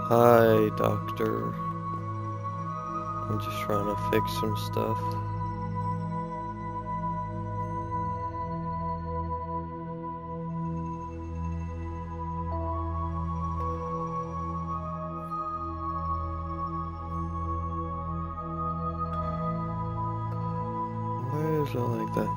Hi, doctor. I'm just trying to fix some stuff. Why is it like that?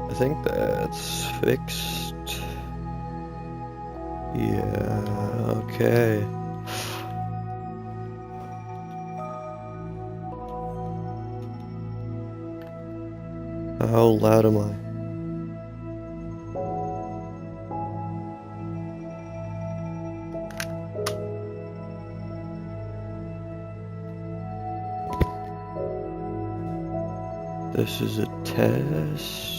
I think that's fixed. Yeah, okay. How loud am I? This is a test.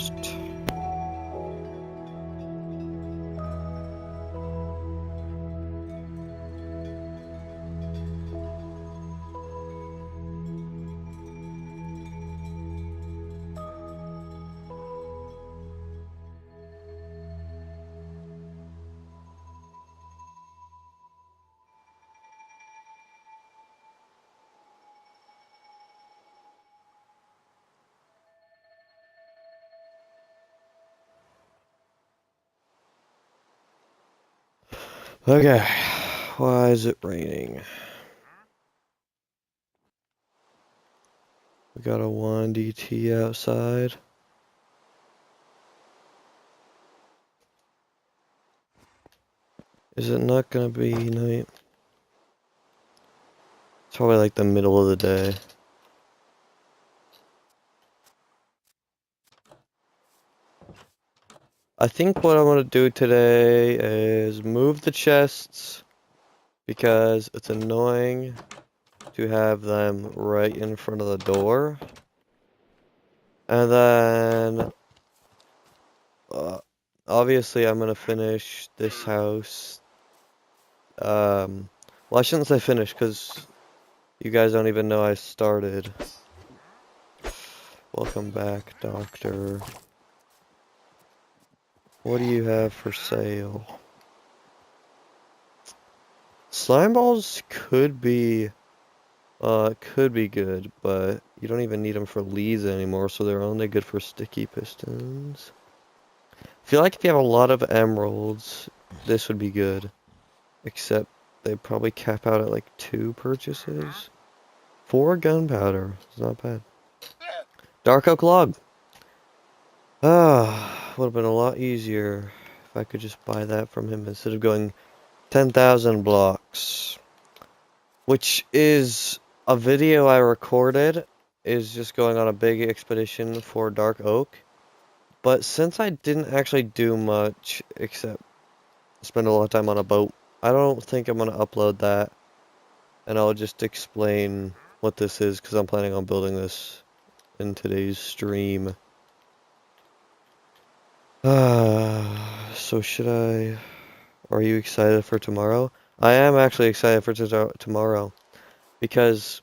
Okay, why is it raining? We got a 1DT outside. Is it not gonna be night? It's probably like the middle of the day. I think what I'm gonna do today is move the chests because it's annoying to have them right in front of the door. And then obviously I'm gonna finish this house. Well, I shouldn't say finish because you guys don't even know I started. Welcome back, doctor. What do you have for sale? Slime balls could be good, but you don't even need them for leads anymore, so they're only good for sticky pistons. I feel like if you have a lot of emeralds, this would be good. Except they probably cap out at like 2 purchases. 4 gunpowder. It's not bad. Dark oak log. Ah, would have been a lot easier if I could just buy that from him instead of going 10,000 blocks. Which is a video I recorded, is just going on a big expedition for dark oak. But since I didn't actually do much except spend a lot of time on a boat, I don't think I'm going to upload that. And I'll just explain what this is because I'm planning on building this in today's stream. So should I... Are you excited for tomorrow? I am actually excited for tomorrow because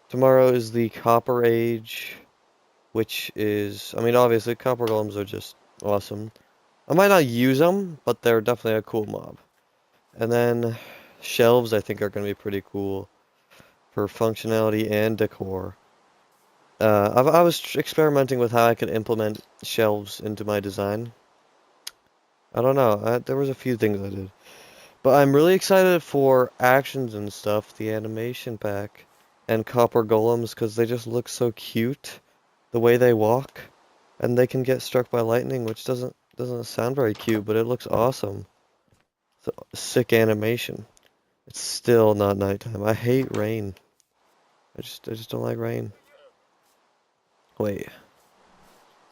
tomorrow is the Copper Age, which is... I mean, obviously, copper golems are just awesome. I might not use them, but they're definitely a cool mob. And then shelves, I think, are going to be pretty cool for functionality and decor. I was experimenting with how I could implement shelves into my design. I don't know, there was a few things I did. But I'm really excited for actions and stuff, the animation pack, and copper golems, because they just look so cute, the way they walk. And they can get struck by lightning, which doesn't sound very cute, but it looks awesome. So, sick animation. It's still not nighttime. I hate rain. I just don't like rain. Wait,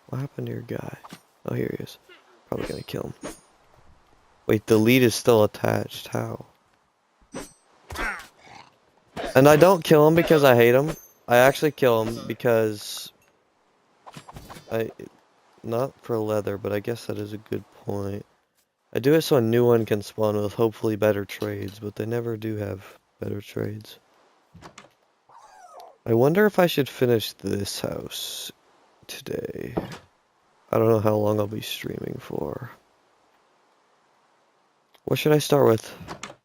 what happened to your guy? Oh, here he is. Probably gonna kill him. Wait, the lead is still attached. How? And I don't kill him because I hate him. I actually kill him because I, not for leather, but I guess that is a good point. I do it so a new one can spawn with hopefully better trades, but they never do have better trades. I wonder if I should finish this house today. I don't know how long I'll be streaming for. What should I start with?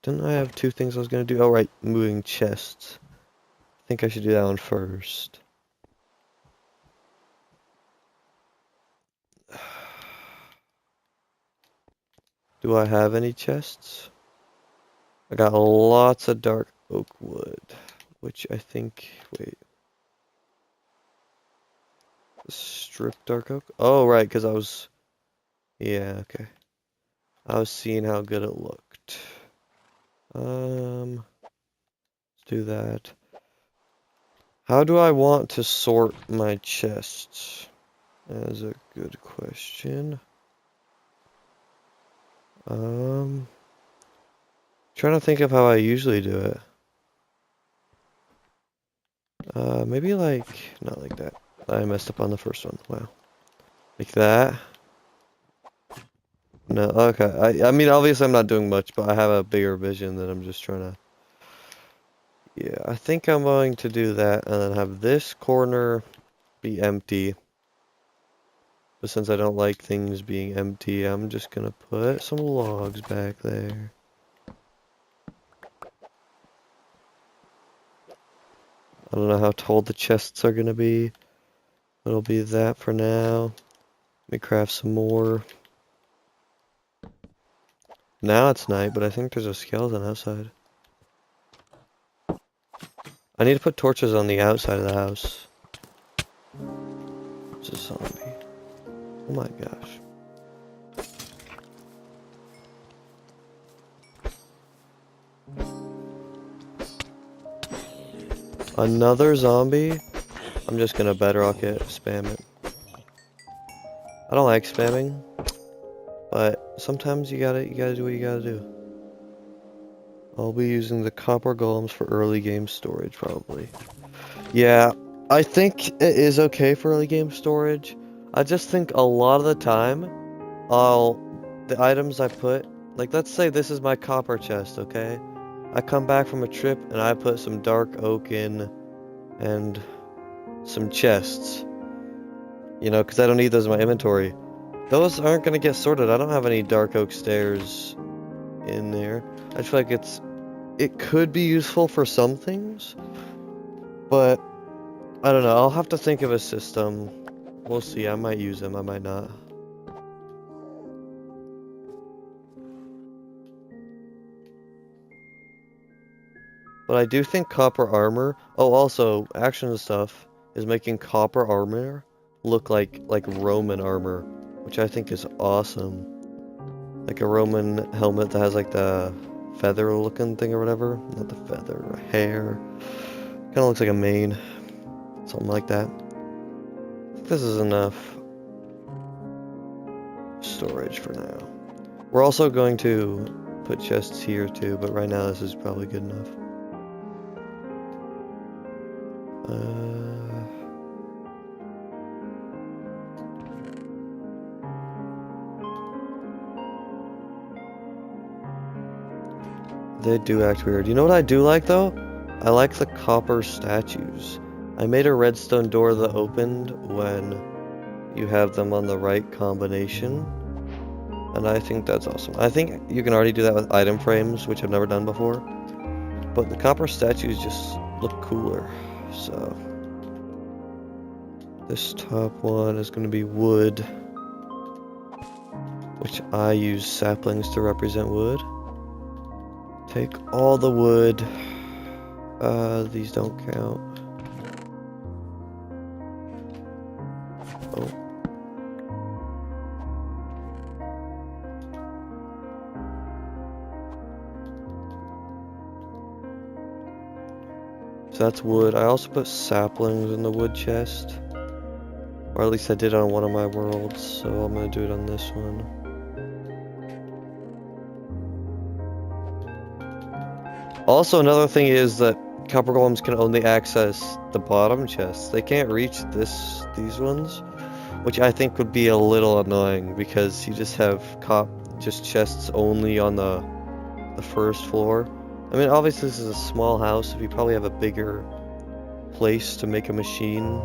Didn't I have two things I was gonna do? Oh, right, moving chests. I think I should do that one first. Do I have any chests? I got lots of dark oak wood, which I think, wait. Strip dark oak? Oh, right, because I was, yeah, okay. I was seeing how good it looked. Let's do that. How do I want to sort my chests? That is a good question. Trying to think of how I usually do it. Maybe like, not like that. I messed up on the first one. Wow. Like that. No, okay. I mean, obviously I'm not doing much, but I have a bigger vision that I'm just trying to... Yeah, I think I'm going to do that and then have this corner be empty. But since I don't like things being empty, I'm just gonna put some logs back there. I don't know how tall the chests are gonna be. It'll be that for now. Let me craft some more. Now it's night, but I think there's a skeleton outside. I need to put torches on the outside of the house. It's a zombie. Oh my gosh. Another zombie? I'm just gonna bedrock it, spam it. I don't like spamming, but sometimes you gotta do what you gotta do. I'll be using the copper golems for early game storage, probably. Yeah, I think it is okay for early game storage. I just think a lot of the time, the items I put, like let's say this is my copper chest, okay? I come back from a trip and I put some dark oak in and some chests. You know, because I don't need those in my inventory. Those aren't going to get sorted. I don't have any dark oak stairs in there. I feel like it could be useful for some things, but I don't know. I'll have to think of a system. We'll see. I might use them. I might not. But I do think copper armor... Oh, also, action and stuff is making copper armor look like Roman armor, which I think is awesome. Like a Roman helmet that has like the feather looking thing or whatever. Not the feather, hair. Kind of looks like a mane. Something like that. I think this is enough storage for now. We're also going to put chests here too, but right now this is probably good enough. They do act weird. You know what I do like though? I like the copper statues. I made a redstone door that opened when you have them on the right combination. And I think that's awesome. I think you can already do that with item frames, which I've never done before. But the copper statues just look cooler. So this top one is going to be wood, which I use saplings to represent wood. Take all the wood. These don't count. Oh. So that's wood. I also put saplings in the wood chest. Or at least I did on one of my worlds, so I'm gonna do it on this one. Also, another thing is that copper golems can only access the bottom chests. They can't reach these ones, which I think would be a little annoying because you just have chests only on the first floor. I mean, obviously this is a small house. If you probably have a bigger place to make a machine,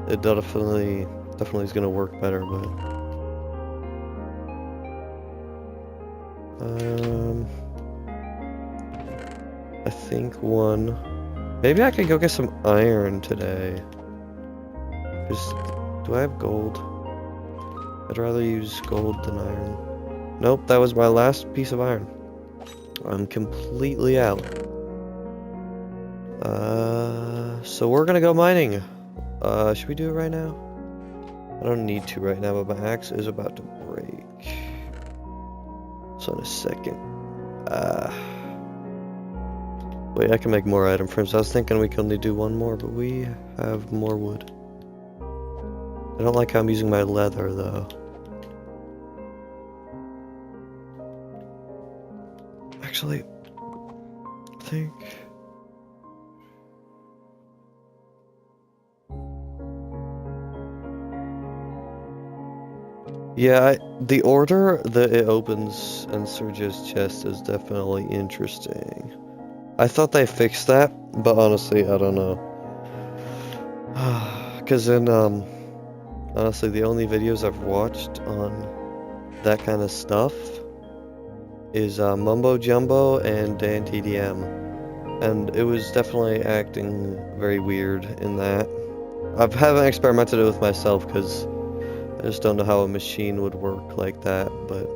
it definitely is gonna work better. But I think one. Maybe I could go get some iron today. Do I have gold? I'd rather use gold than iron. Nope, that was my last piece of iron. I'm completely out. So we're gonna go mining. Should we do it right now? I don't need to right now, but my axe is about to break. So in a second. Wait, I can make more item frames. I was thinking we could only do one more, but we have more wood. I don't like how I'm using my leather, though. Actually, I think... Yeah, the order that it opens and Sergio's chest is definitely interesting. I thought they fixed that, but honestly, I don't know. Because honestly, the only videos I've watched on that kind of stuff is Mumbo Jumbo and Dan TDM. And it was definitely acting very weird in that. I haven't experimented it with myself because I just don't know how a machine would work like that, but...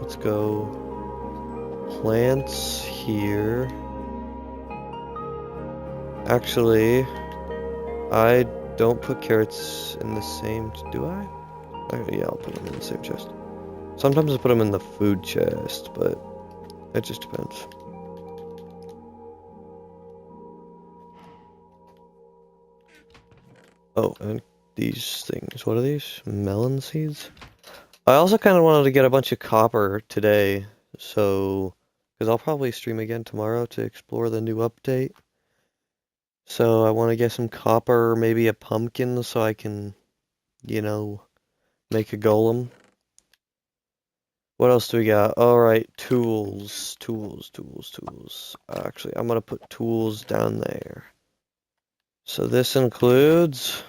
Let's go plants here. Actually, I don't put carrots in the same... Do I? Yeah, I'll put them in the same chest. Sometimes I put them in the food chest, but it just depends. Oh, and these things. What are these? Melon seeds? I also kind of wanted to get a bunch of copper today, so... Because I'll probably stream again tomorrow to explore the new update. So I want to get some copper, maybe a pumpkin, so I can, you know, make a golem. What else do we got? Alright, tools. Actually, I'm going to put tools down there. So this includes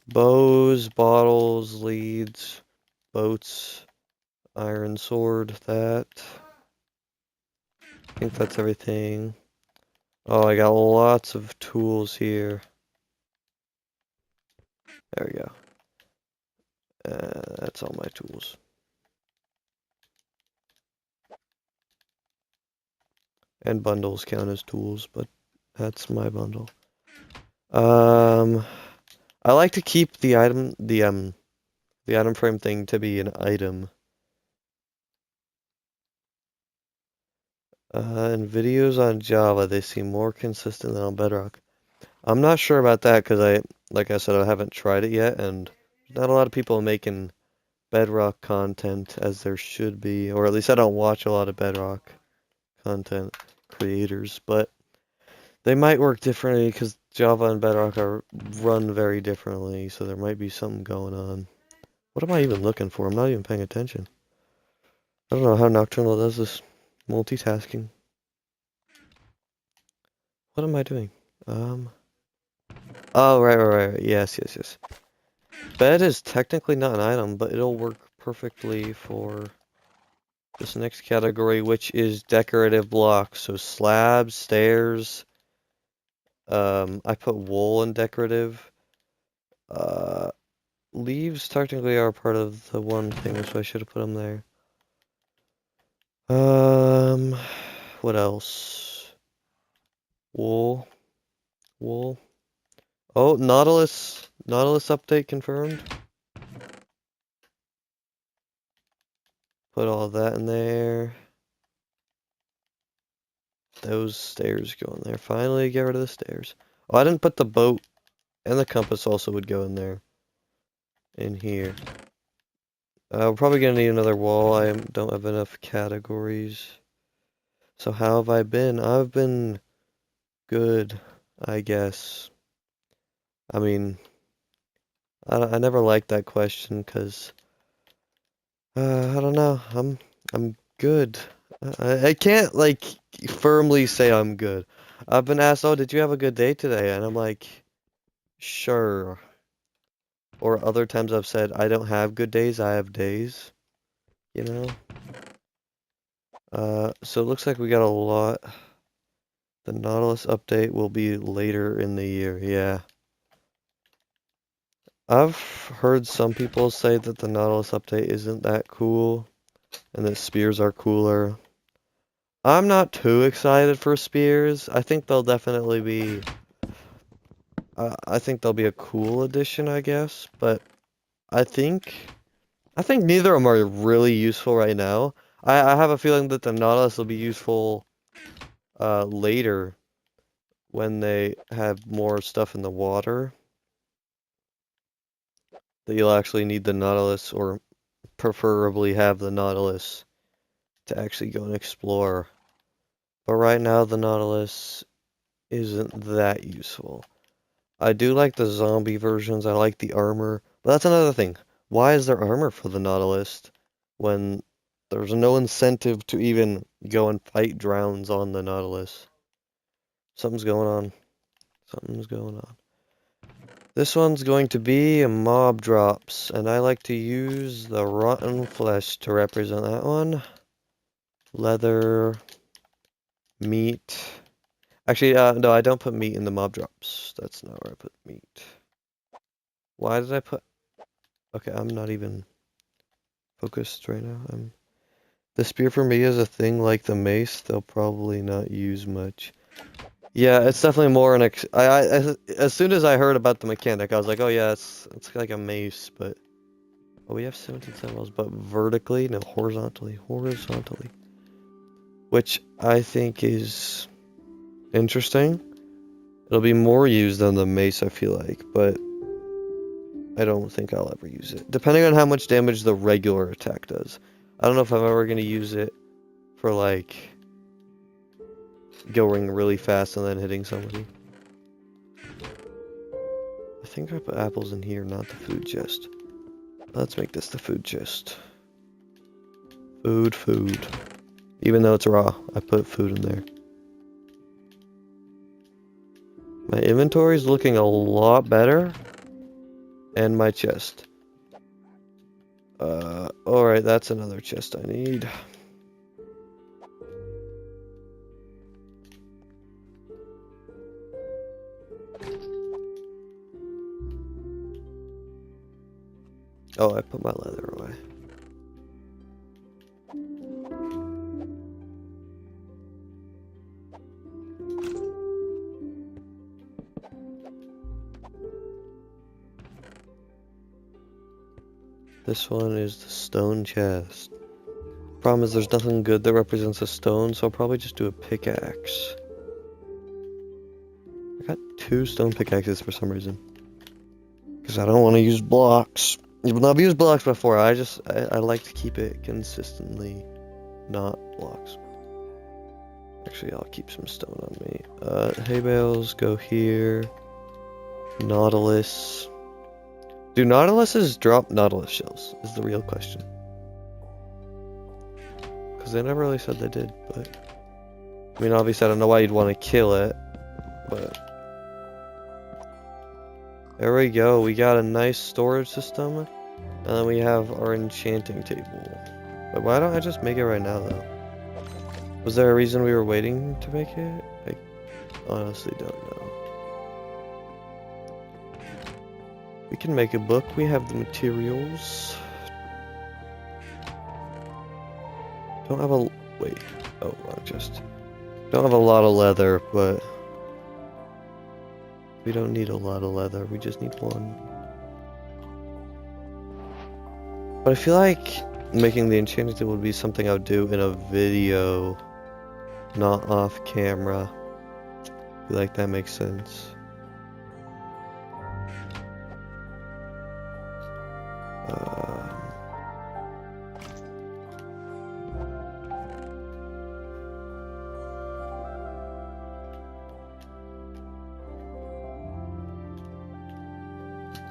bows, bottles, leads, boats, iron sword, that. I think that's everything. Oh, I got lots of tools here. There we go. That's all my tools. And bundles count as tools, but that's my bundle. I like to keep the item frame thing to be an item. In videos on Java, they seem more consistent than on Bedrock. I'm not sure about that because like I said, I haven't tried it yet, and not a lot of people are making Bedrock content as there should be, or at least I don't watch a lot of Bedrock content creators, but they might work differently because Java and Bedrock are run very differently, so there might be something going on. What am I even looking for? I'm not even paying attention. I don't know how Nocturnal does this multitasking. What am I doing? Oh, right. Yes. Bed is technically not an item, but it'll work perfectly for this next category, which is decorative blocks. So slabs, stairs. I put wool in decorative. Leaves technically are part of the one thing, so I should have put them there. What else? Wool. Oh, Nautilus update confirmed. Put all that in there. Those stairs go in there. Finally, get rid of the stairs. Oh, I didn't put the boat, and the compass also would go in there. In here. We're probably gonna need another wall. I don't have enough categories. So how have I been? I've been good, I guess. I mean, I never liked that question because I don't know. I'm good. I can't like firmly say I'm good. I've been asked, "Oh, did you have a good day today?" And I'm like, "Sure." Or other times I've said, "I don't have good days. I have days." You know. So it looks like we got a lot. The Nautilus update will be later in the year. Yeah. I've heard some people say that the Nautilus update isn't that cool and that spears are cooler. I'm not too excited for spears. I think they'll definitely be I think they'll be a cool addition, I guess, but I think neither of them are really useful right now. I have a feeling that the Nautilus will be useful later when they have more stuff in the water. That you'll actually need the Nautilus, or preferably have the Nautilus to actually go and explore. But right now the Nautilus isn't that useful. I do like the zombie versions, I like the armor, but that's another thing. Why is there armor for the Nautilus when there's no incentive to even go and fight drowns on the Nautilus? Something's going on. Something's going on. This one's going to be mob drops, and I like to use the rotten flesh to represent that one. Leather, meat. Actually, no, I don't put meat in the mob drops. That's not where I put meat. Why did I put... Okay, I'm not even focused right now. The spear for me is a thing like the mace. They'll probably not use much. Yeah, it's definitely more an as soon as I heard about the mechanic, I was like, oh yeah, it's like a mace, but oh, we have 17 levels, but vertically, no, horizontally, which I think is interesting. It'll be more used than the mace, I feel like, but I don't think I'll ever use it. Depending on how much damage the regular attack does. I don't know if I'm ever gonna use it for like going really fast and then hitting somebody. I think I put apples in here, not the food chest. Let's make this the food chest. Food. Even though it's raw, I put food in there. My inventory's looking a lot better. And my chest. Alright, that's another chest I need. Oh, I put my leather away. This one is the stone chest. Problem is there's nothing good that represents a stone, so I'll probably just do a pickaxe. I got 2 stone pickaxes for some reason. Because I don't want to use blocks. Even though I've used blocks before, I like to keep it consistently not blocks. Actually, I'll keep some stone on me. Hay bales go here. Nautilus. Do Nautiluses drop Nautilus shells? Is the real question. Because they never really said they did, but... I mean, obviously I don't know why you'd want to kill it, but... There we go, we got a nice storage system, and then we have our enchanting table. But why don't I just make it right now, though? Was there a reason we were waiting to make it? I honestly don't know. We can make a book, we have the materials. Don't have a... wait. Oh, wrong chest. Don't have a lot of leather, but... we don't need a lot of leather, we just need one. But I feel like making the enchanting table would be something I would do in a video, not off camera. I feel like that makes sense.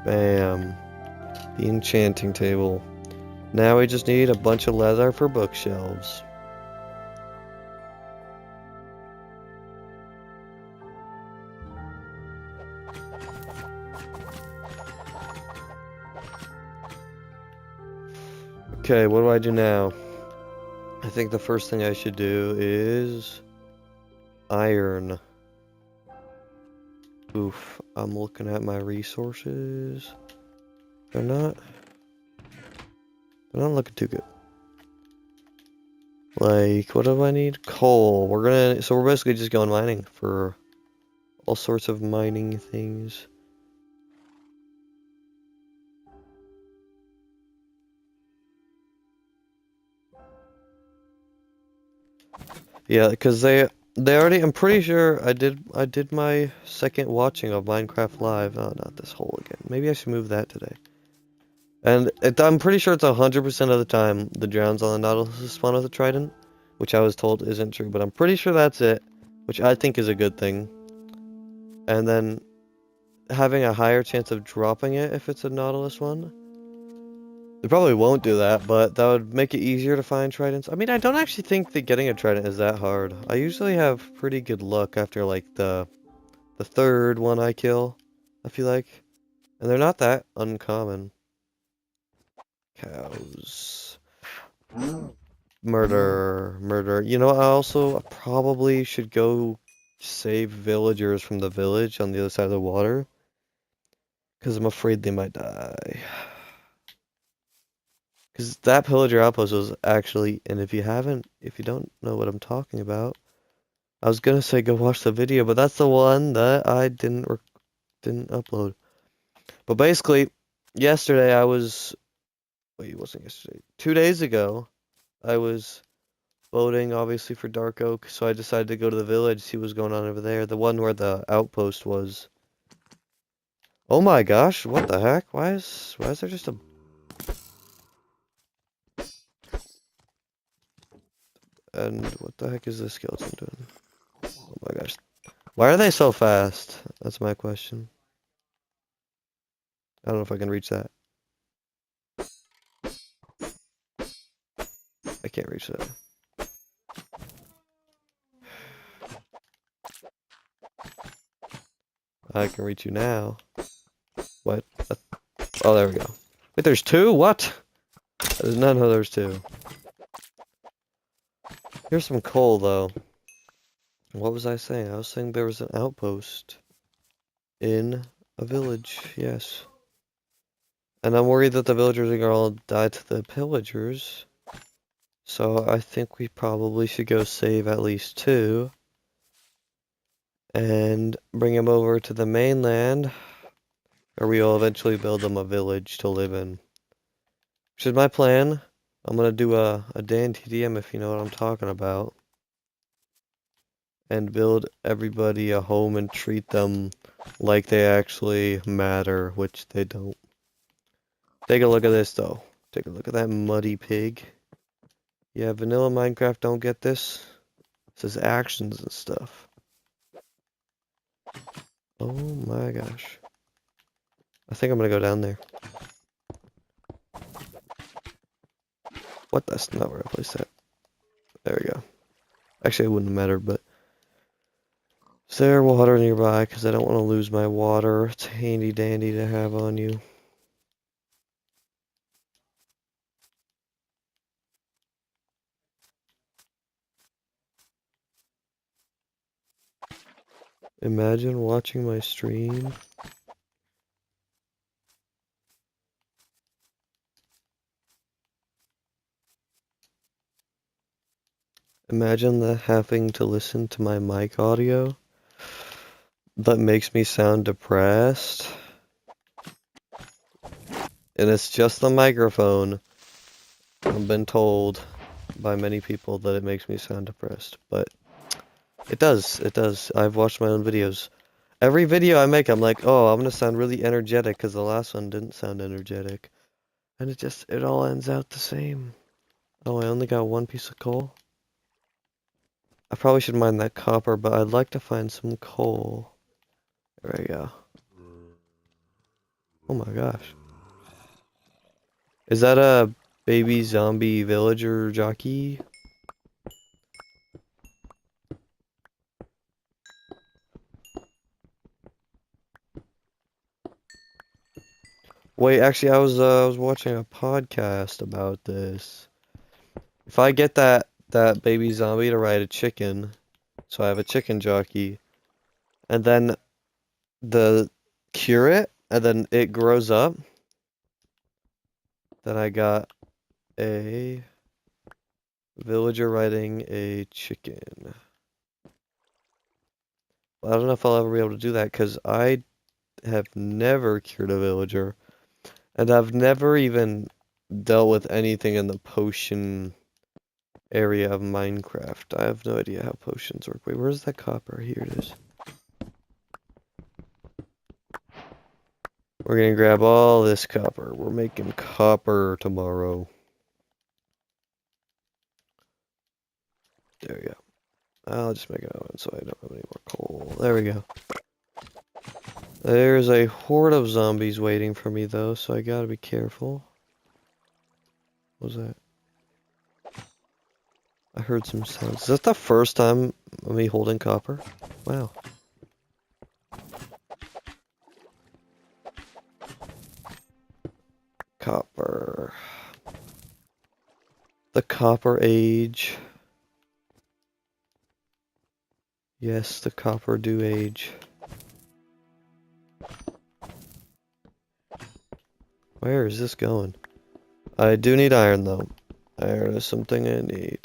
Bam. The enchanting table. Now we just need a bunch of leather for bookshelves. Okay, what do I do now? I think the first thing I should do is iron. Oof, I'm looking at my resources. They're not looking too good. Like, what do I need? Coal. So we're basically just going mining for all sorts of mining things. Yeah, because they already, I'm pretty sure I did my second watching of Minecraft Live. Oh, not this hole again. Maybe I should move that today. And I'm pretty sure it's 100% of the time the drowns on the Nautilus spawn with a trident, which I was told isn't true, but I'm pretty sure that's it, which I think is a good thing. And then having a higher chance of dropping it if it's a Nautilus one. They probably won't do that, but that would make it easier to find tridents. I mean, I don't actually think that getting a trident is that hard. I usually have pretty good luck after like the third one I kill, I feel like. And they're not that uncommon. Cows. Murder. You know, I also probably should go save villagers from the village on the other side of the water. Because I'm afraid they might die. Because that pillager outpost was actually, and if you don't know what I'm talking about, I was gonna say go watch the video, but that's the one that I didn't upload. But basically, yesterday wait, it wasn't yesterday. 2 days ago, I was voting obviously for Dark Oak, so I decided to go to the village, see what's going on over there. The one where the outpost was. Oh my gosh, what the heck? Why is there just a... And what the heck is this skeleton doing? Oh my gosh. Why are they so fast? That's my question. I don't know if I can reach that. I can't reach that. I can reach you now. What? Oh, there we go. Wait, there's two? What? I did not know there's two. Here's some coal, though. What was I saying? I was saying there was an outpost in a village, yes. And I'm worried that the villagers are gonna all die to the pillagers. So I think we probably should go save at least two. And bring them over to the mainland. Or we will eventually build them a village to live in. Which is my plan. I'm gonna do a Dan TDM if you know what I'm talking about. And build everybody a home and treat them like they actually matter, which they don't. Take a look at this though. Take a look at that muddy pig. Yeah, vanilla Minecraft don't get this. It says actions and stuff. Oh my gosh. I think I'm gonna go down there. What? That's not where I placed that. There we go. Actually, it wouldn't matter, but... Is there water nearby? Because I don't want to lose my water. It's handy dandy to have on you. Imagine watching my stream. Imagine having to listen to my mic audio. That makes me sound depressed. And it's just the microphone. I've been told by many people that it makes me sound depressed, but it does. It does. I've watched my own videos. Every video I make, I'm like, oh, I'm gonna sound really energetic because the last one didn't sound energetic. And it all ends out the same. Oh, I only got one piece of coal. I probably should mine that copper, but I'd like to find some coal. There we go. Oh my gosh. Is that a baby zombie villager jockey? Wait, actually, I was watching a podcast about this. If I get that baby zombie to ride a chicken, so I have a chicken jockey, and then the cure it, and then it grows up, then I got a villager riding a chicken. I don't know if I'll ever be able to do that because I have never cured a villager, and I've never even dealt with anything in the potion area of Minecraft. I have no idea how potions work. Wait, where's that copper? Here it is. We're gonna grab all this copper. We're making copper tomorrow. There we go. I'll just make an oven so I don't have any more coal. There we go. There's a horde of zombies waiting for me though, so I gotta be careful. What was that? I heard some sounds. Is that the first time of me holding copper? Wow. Copper. The Copper Age. Yes, the copper do age. Where is this going? I do need iron though. Iron is something I need.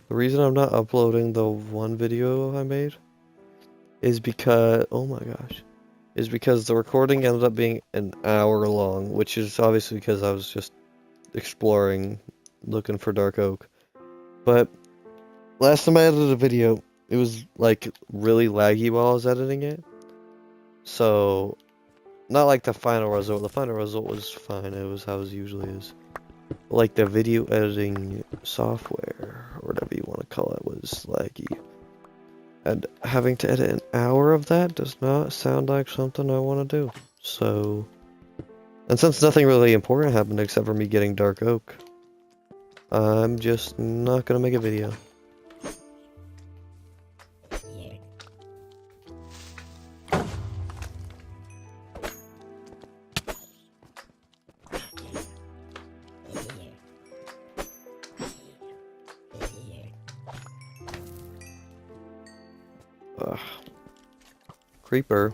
The reason I'm not uploading the one video I made is because, oh my gosh, is because the recording ended up being an hour long, which is obviously because I was just exploring, looking for dark oak. But last time I edited a video, it was like really laggy while I was editing it. So, not like the final result. The final result was fine. It was how it usually is. Like the video editing software, or whatever you want to call it, was laggy. And having to edit an hour of that does not sound like something I want to do. So, and since nothing really important happened except for me getting dark oak, I'm just not gonna make a video. Ugh. Creeper.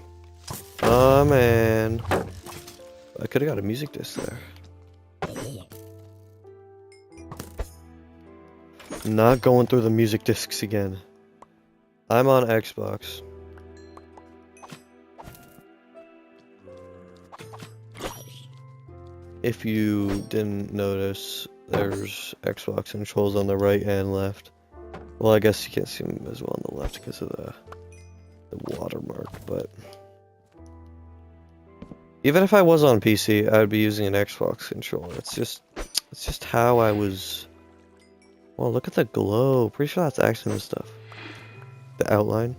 Oh man. I could have got a music disc there. Not going through the music discs again. I'm on Xbox. If you didn't notice, there's Xbox controls on the right and left. Well, I guess you can't see them as well on the left because of the watermark, but even if I was on PC, I would be using an Xbox controller. It's just how I was. Well, look at the glow. Pretty sure that's Axiom stuff. The outline.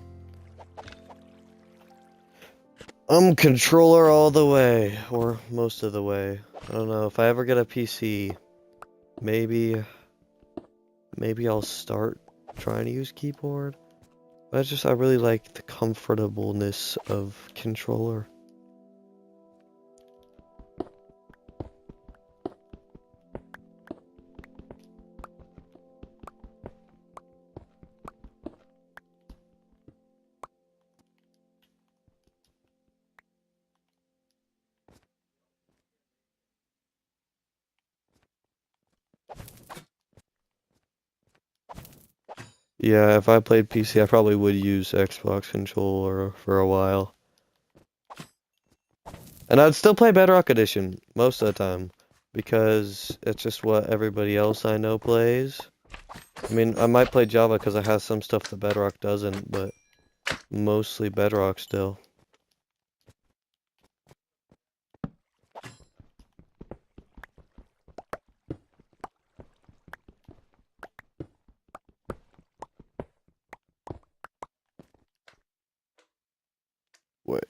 Controller all the way, or most of the way. I don't know, if I ever get a PC, maybe I'll start trying to use keyboard. But I really like the comfortableness of controller. Yeah, if I played PC, I probably would use Xbox controller for a while. And I'd still play Bedrock Edition most of the time because it's just what everybody else I know plays. I mean, I might play Java because it has some stuff that Bedrock doesn't, but mostly Bedrock still. Wait.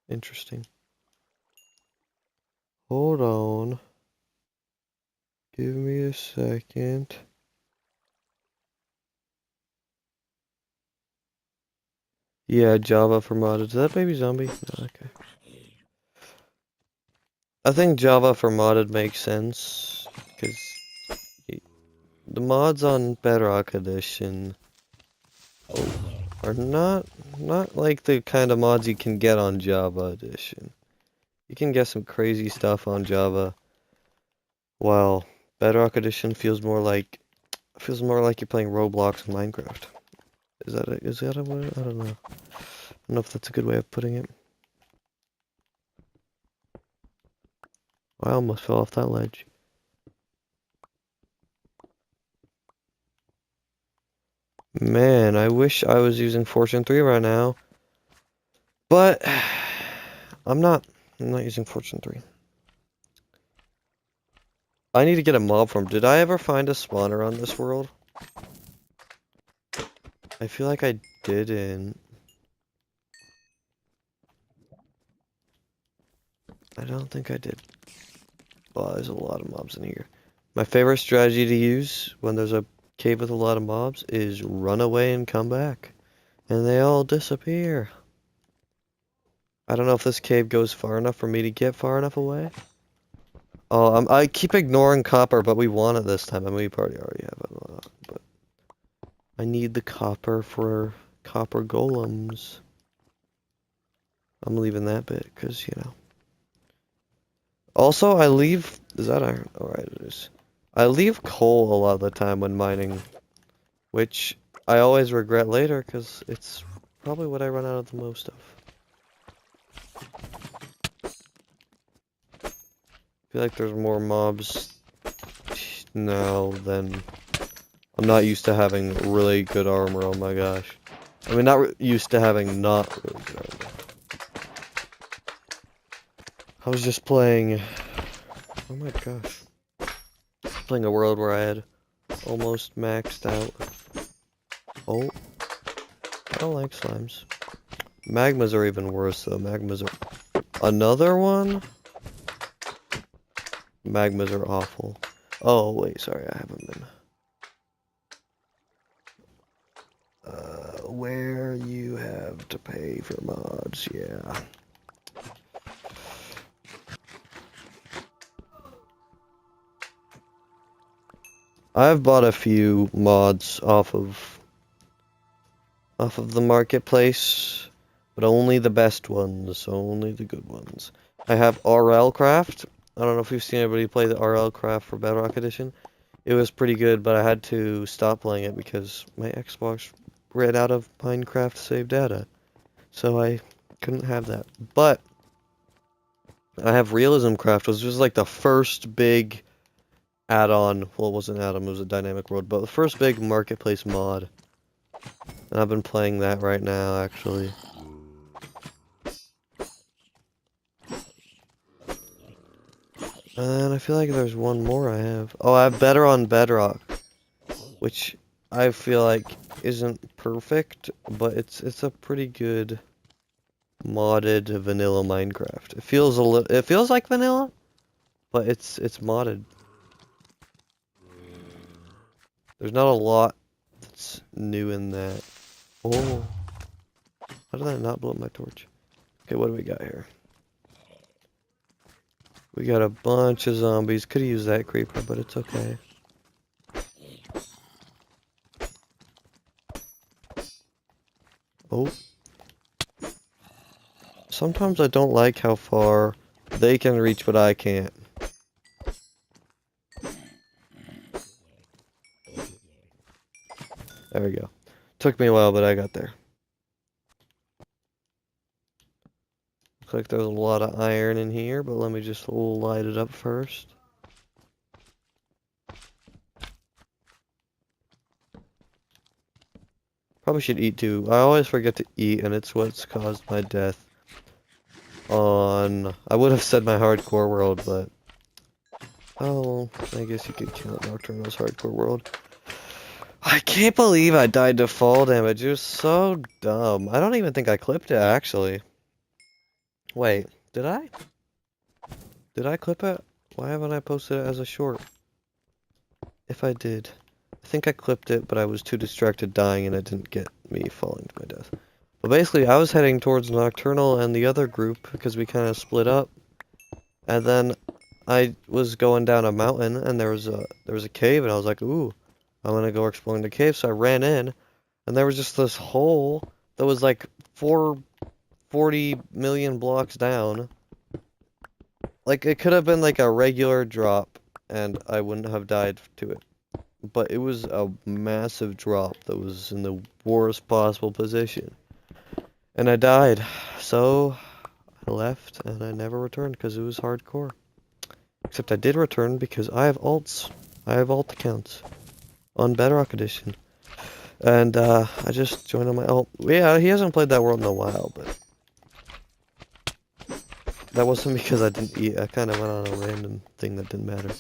Interesting. Hold on. Give me a second. Yeah, Java for modded. Is that Baby Zombie? No, okay. I think Java for modded makes sense because the mods on Bedrock Edition are not like the kind of mods you can get on Java Edition. You can get some crazy stuff on Java, while Bedrock Edition feels more like you're playing Roblox and Minecraft. Is that a word? I don't know. I don't know if that's a good way of putting it. I almost fell off that ledge. Man, I wish I was using Fortune 3 right now. But I'm not. I'm not using Fortune 3. I need to get a mob farm. Did I ever find a spawner on this world? I feel like I didn't. I don't think I did. Well, there's a lot of mobs in here. My favorite strategy to use when there's a cave with a lot of mobs is run away and come back. And they all disappear. I don't know if this cave goes far enough for me to get far enough away. Oh, I keep ignoring copper, but we want it this time. I mean, we probably already have it, but I need the copper for copper golems. I'm leaving that bit, because, you know. Also, I leave... Is that iron? Oh, right, it is. I leave coal a lot of the time when mining, which I always regret later, because it's probably what I run out of the most of. I feel like there's more mobs now than... I'm not used to having really good armor, oh my gosh. I mean, not used to having not really good armor. I was just playing... Oh my gosh. Playing a world where I had almost maxed out. Oh. I don't like slimes. Magmas are even worse though. Magmas are... Another one? Magmas are awful. Oh, wait, sorry, I haven't been... where you have to pay for mods, yeah. I've bought a few mods off of the marketplace, but only the best ones, only the good ones. I have RL Craft. I don't know if you've seen anybody play the RL Craft for Bedrock Edition. It was pretty good, but I had to stop playing it because my Xbox ran out of Minecraft save data. So I couldn't have that. But I have Realism Craft, which was like the first big add-on. Well, it wasn't add-on, it was a dynamic world, but the first big marketplace mod. And I've been playing that right now, actually. And I feel like there's one more I have. Oh, I have Better on Bedrock, which I feel like isn't perfect, but it's a pretty good modded vanilla Minecraft. It feels like vanilla, but it's modded. There's not a lot what's new in that. Oh, how did that not blow up my torch? Okay, what do we got here? We got a bunch of zombies. Could have used that creeper, but it's okay. Oh. Sometimes I don't like how far they can reach, but I can't. There we go. Took me a while, but I got there. Looks like there's a lot of iron in here, but let me just light it up first. Probably should eat too. I always forget to eat, and it's what's caused my death on... I would have said my hardcore world, but... Oh, I guess you could count Nocturnal's hardcore world. I can't believe I died to fall damage. It was so dumb. I don't even think I clipped it, actually. Wait, did I? Did I clip it? Why haven't I posted it as a short? If I did. I think I clipped it, but I was too distracted dying and it didn't get me falling to my death. But basically, I was heading towards Nocturnal and the other group because we kind of split up. And then I was going down a mountain and there was a cave and I was like, ooh, I'm gonna go exploring the cave. So I ran in and there was just this hole that was like 40 million blocks down. Like, it could have been like a regular drop and I wouldn't have died to it. But it was a massive drop that was in the worst possible position. And I died. So I left and I never returned because it was hardcore. Except I did return because I have alts. I have alt accounts on Bedrock Edition. And I just joined on my alt. Yeah, he hasn't played that world in a while, but that wasn't because I didn't eat. I kind of went on a random thing that didn't matter.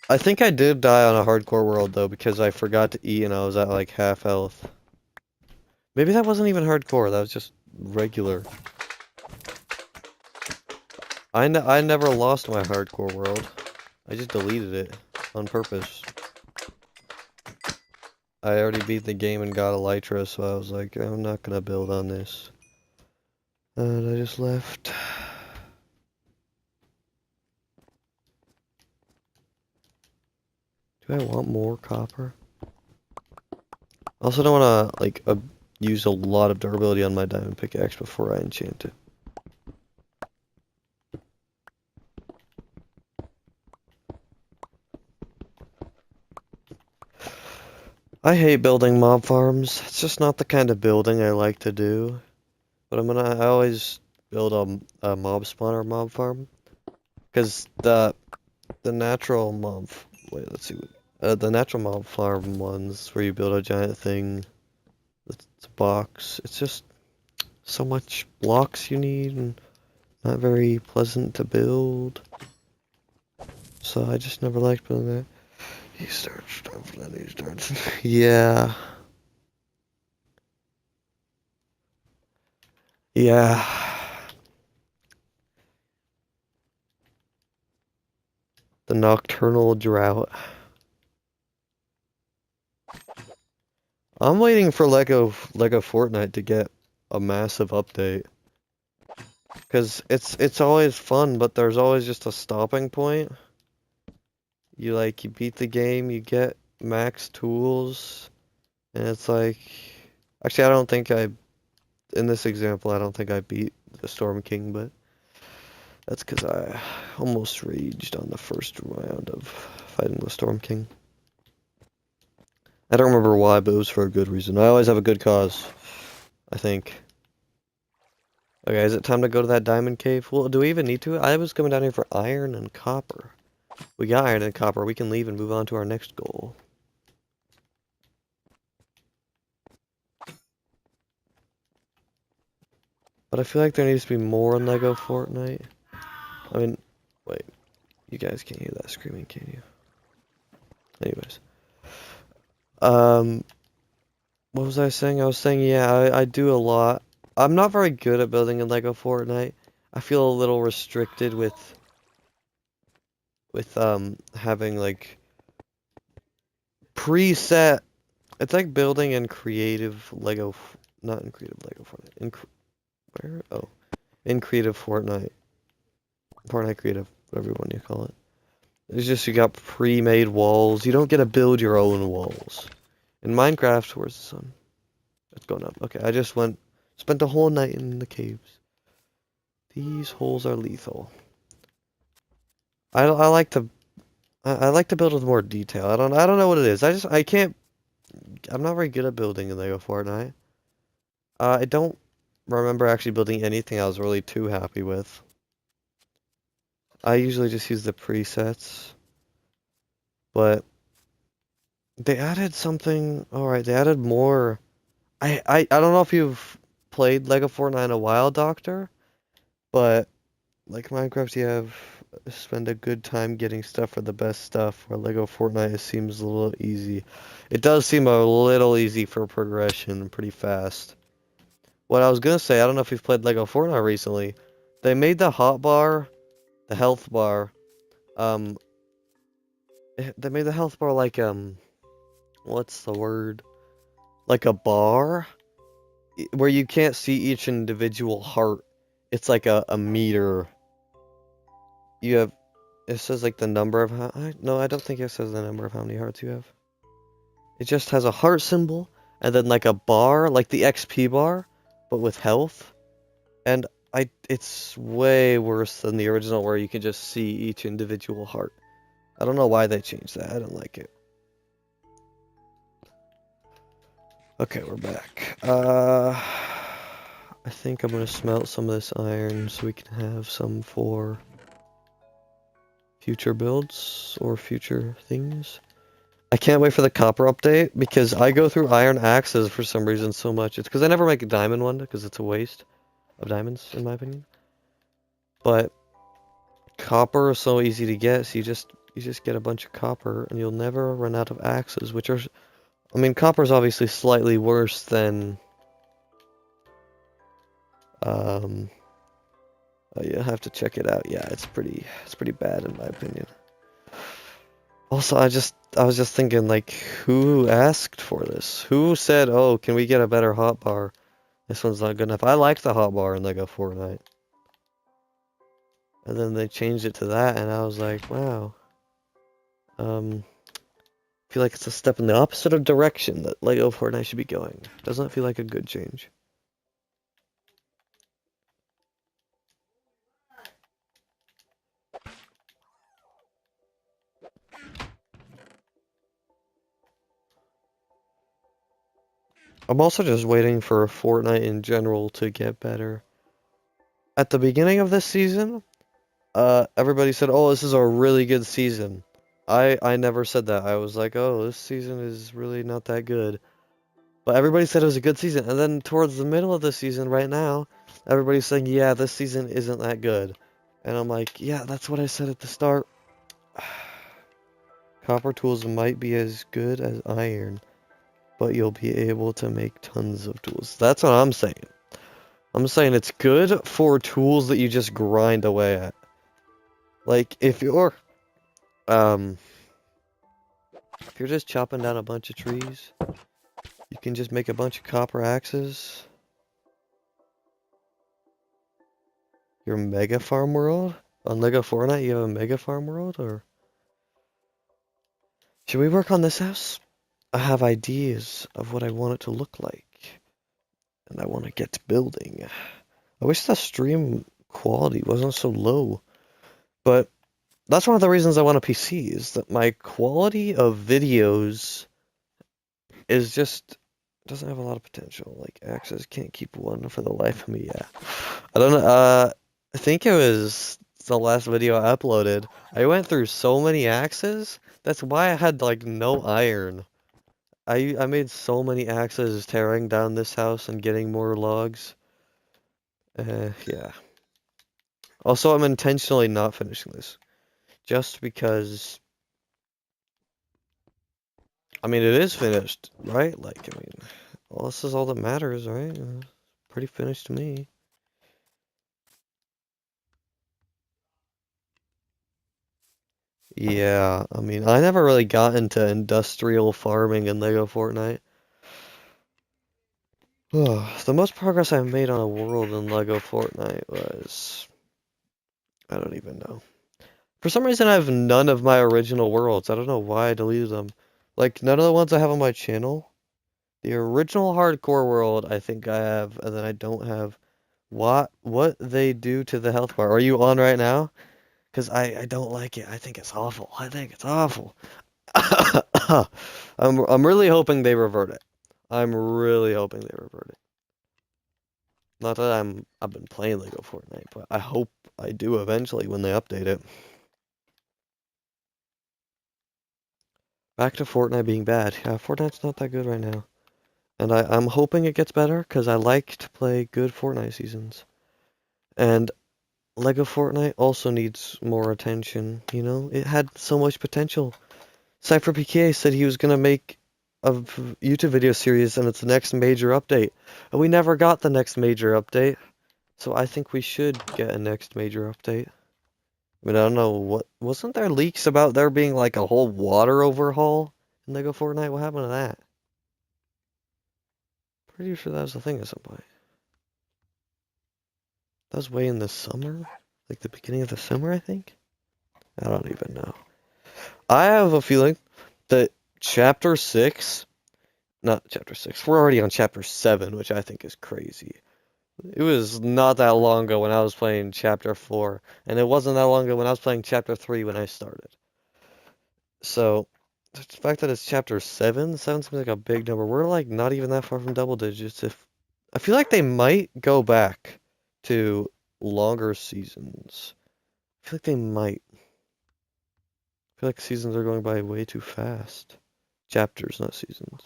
I think I did die on a hardcore world though because I forgot to eat and I was at like half health. Maybe that wasn't even hardcore. That was just regular. I never lost my hardcore world. I just deleted it on purpose. I already beat the game and got Elytra, so I was like, I'm not gonna build on this. And I just left. Do I want more copper? I also don't want to, like, use a lot of durability on my diamond pickaxe before I enchant it. I hate building mob farms. It's just not the kind of building I like to do. But I always build a mob spawner mob farm. Because the natural mob, wait, let's see. The natural mob farm ones where you build a giant thing. It's a box. It's just so much blocks you need and not very pleasant to build. So I just never liked building that. He starts, time for that, he starts. Yeah. Yeah. The nocturnal drought. I'm waiting for Lego Fortnite to get a massive update. Cause it's always fun, but there's always just a stopping point. You beat the game, you get max tools, and it's like, actually I don't think in this example I don't think I beat the Storm King, but that's because I almost raged on the first round of fighting the Storm King. I don't remember why, but it was for a good reason. I always have a good cause, I think. Okay, is it time to go to that diamond cave? Well, do we even need to? I was coming down here for iron and copper. We got iron and copper. We can leave and move on to our next goal. But I feel like there needs to be more in Lego Fortnite. I mean, wait. You guys can't hear that screaming, can you? Anyways. What was I saying? I was saying, yeah, I do a lot. I'm not very good at building in Lego Fortnite. I feel a little restricted with having, like, preset It's like building in creative Lego, not in creative Lego Fortnite. Where? Oh, in creative Fortnite. Fortnite creative, whatever one you call it. It's just you got pre-made walls. You don't get to build your own walls. In Minecraft, where's the sun? It's going up. Okay, I just spent the whole night in the caves. These holes are lethal. I like to I like to build with more detail. I don't know what it is. I can't. I'm not very good at building in Lego Fortnite. I don't remember actually building anything I was really too happy with. I usually just use the presets, but they added something. All right, they added more. I don't know if you've played Lego Fortnite in a while, Doctor, but like Minecraft, you have spend a good time getting stuff for the best stuff. Where Lego Fortnite it seems a little easy. It does seem a little easy for progression, pretty fast. What I was gonna say, I don't know if you've played Lego Fortnite recently. They made the hotbar, the health bar. Um, they made the health bar like what's the word? Like a bar where you can't see each individual heart. It's like a meter. You have it says like the number of no, I don't think it says the number of how many hearts you have. It just has a heart symbol and then like a bar, like the XP bar, but with health. And it's way worse than the original where you can just see each individual heart. I don't know why they changed that. I don't like it. Okay, we're back. I think I'm gonna smelt some of this iron so we can have some for future builds or future things. I can't wait for the copper update because I go through iron axes for some reason so much. It's because I never make a diamond one because it's a waste of diamonds in my opinion. But copper is so easy to get, so you just get a bunch of copper and you'll never run out of axes, which are I mean copper is obviously slightly worse than um you have to check it out. Yeah, it's pretty bad in my opinion. Also, I was just thinking like who asked for this? Who said, "Oh, can we get a better hotbar? This one's not good enough." I liked the hotbar in Lego Fortnite. And then they changed it to that and I was like, "Wow." Um I feel like it's a step in the opposite of direction that Lego Fortnite should be going. Doesn't feel like a good change. I'm also just waiting for Fortnite in general to get better. At the beginning of this season, everybody said, "Oh, this is a really good season." I never said that. I was like, "Oh, this season is really not that good." But everybody said it was a good season. And then towards the middle of the season right now, everybody's saying, "Yeah, this season isn't that good." And I'm like, "Yeah, that's what I said at the start." Copper tools might be as good as iron, but you'll be able to make tons of tools. That's what I'm saying. I'm saying it's good for tools that you just grind away at. Like um if you're just chopping down a bunch of trees, you can just make a bunch of copper axes. Your mega farm world? On Lego Fortnite you have a mega farm world or should we work on this house? I have ideas of what I want it to look like. And I want to get to building. I wish the stream quality wasn't so low. But that's one of the reasons I want a PC, is that my quality of videos is just doesn't have a lot of potential. Like Access can't keep one for the life of me. Yeah, I don't know. I think it was the last video I uploaded. I went through so many axes. That's why I had like no iron. I made so many axes tearing down this house and getting more logs. Yeah. Also, I'm intentionally not finishing this just because. I mean, it is finished, right? Like, I mean, well, this is all that matters, right? Pretty finished to me. Yeah, I mean, I never really got into industrial farming in Lego Fortnite. The most progress I've made on a world in LEGO Fortnite was... I don't even know. For some reason, I have none of my original worlds. I don't know why I deleted them. Like, none of the ones I have on my channel. The original hardcore world, I think I have, and then I don't have what they do to the health bar. Are you on right now? Because I don't like it. I think it's awful. I think it's awful. I'm really hoping they revert it. I'm really hoping they revert it. Not that I've been playing Lego Fortnite, but I hope I do eventually when they update it. Back to Fortnite being bad. Yeah, Fortnite's not that good right now. And I'm hoping it gets better because I like to play good Fortnite seasons. And Lego Fortnite also needs more attention, you know? It had so much potential. Cypher PK said he was gonna make a YouTube video series and it's the next major update. And we never got the next major update. So I think we should get a next major update. I mean, I don't know wasn't there leaks about there being like a whole water overhaul in Lego Fortnite? What happened to that? Pretty sure that was the thing at some point. That was way in the summer? Like the beginning of the summer, I think? I don't even know. I have a feeling that chapter 6, not chapter 6, we're already on chapter 7, which I think is crazy. It was not that long ago when I was playing chapter 4, and it wasn't that long ago when I was playing chapter 3 when I started. So, the fact that it's chapter 7 seems like a big number. We're like not even that far from double digits. If I feel like they might go back to longer seasons. I feel like they might. I feel like seasons are going by way too fast. Chapters, not seasons.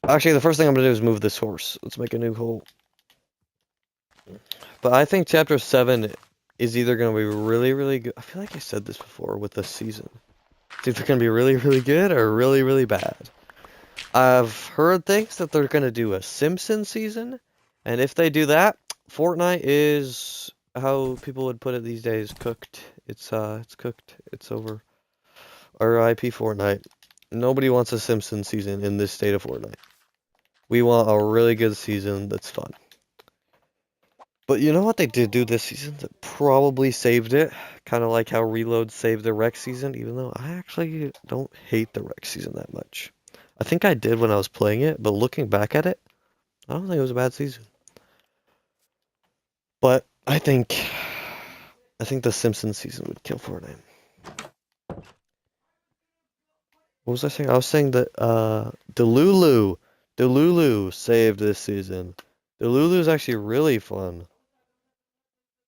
Actually, the first thing I'm gonna do is move this horse. Let's make a new hole. But I think chapter 7 is either gonna be really, really good. I feel like I said this before with this season. It's either gonna be really, really good or really, really bad. I've heard things that they're gonna do a Simpsons season, and if they do that, Fortnite is how people would put it these days, cooked. It's cooked. It's over. R.I.P. Fortnite. Nobody wants a Simpsons season in this state of Fortnite. We want a really good season that's fun. But you know what they did do this season that probably saved it? Kind of like how Reload saved the Rex season, even though I actually don't hate the Rex season that much. I think I did when I was playing it, but looking back at it, I don't think it was a bad season. But I think the Simpsons season would kill Fortnite. What was I saying? I was saying that Delulu saved this season. Delulu is actually really fun.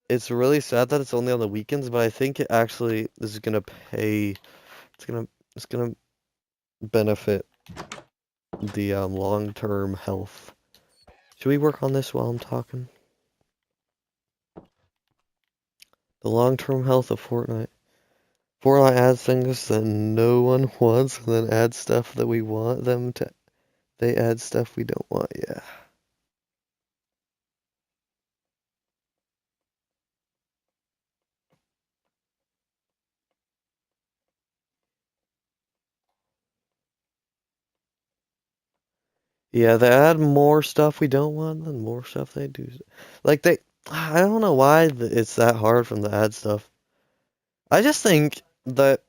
It's really sad that it's only on the weekends, but I think it actually is gonna pay. It's gonna benefit the long-term health. Should we work on this while I'm talking? The long-term health of Fortnite. Fortnite adds things that no one wants, and then adds stuff that we want them to. They add stuff we don't want. Yeah. Yeah, they add more stuff we don't want and more stuff they do. Like I don't know why it's that hard from the ad stuff. I just think that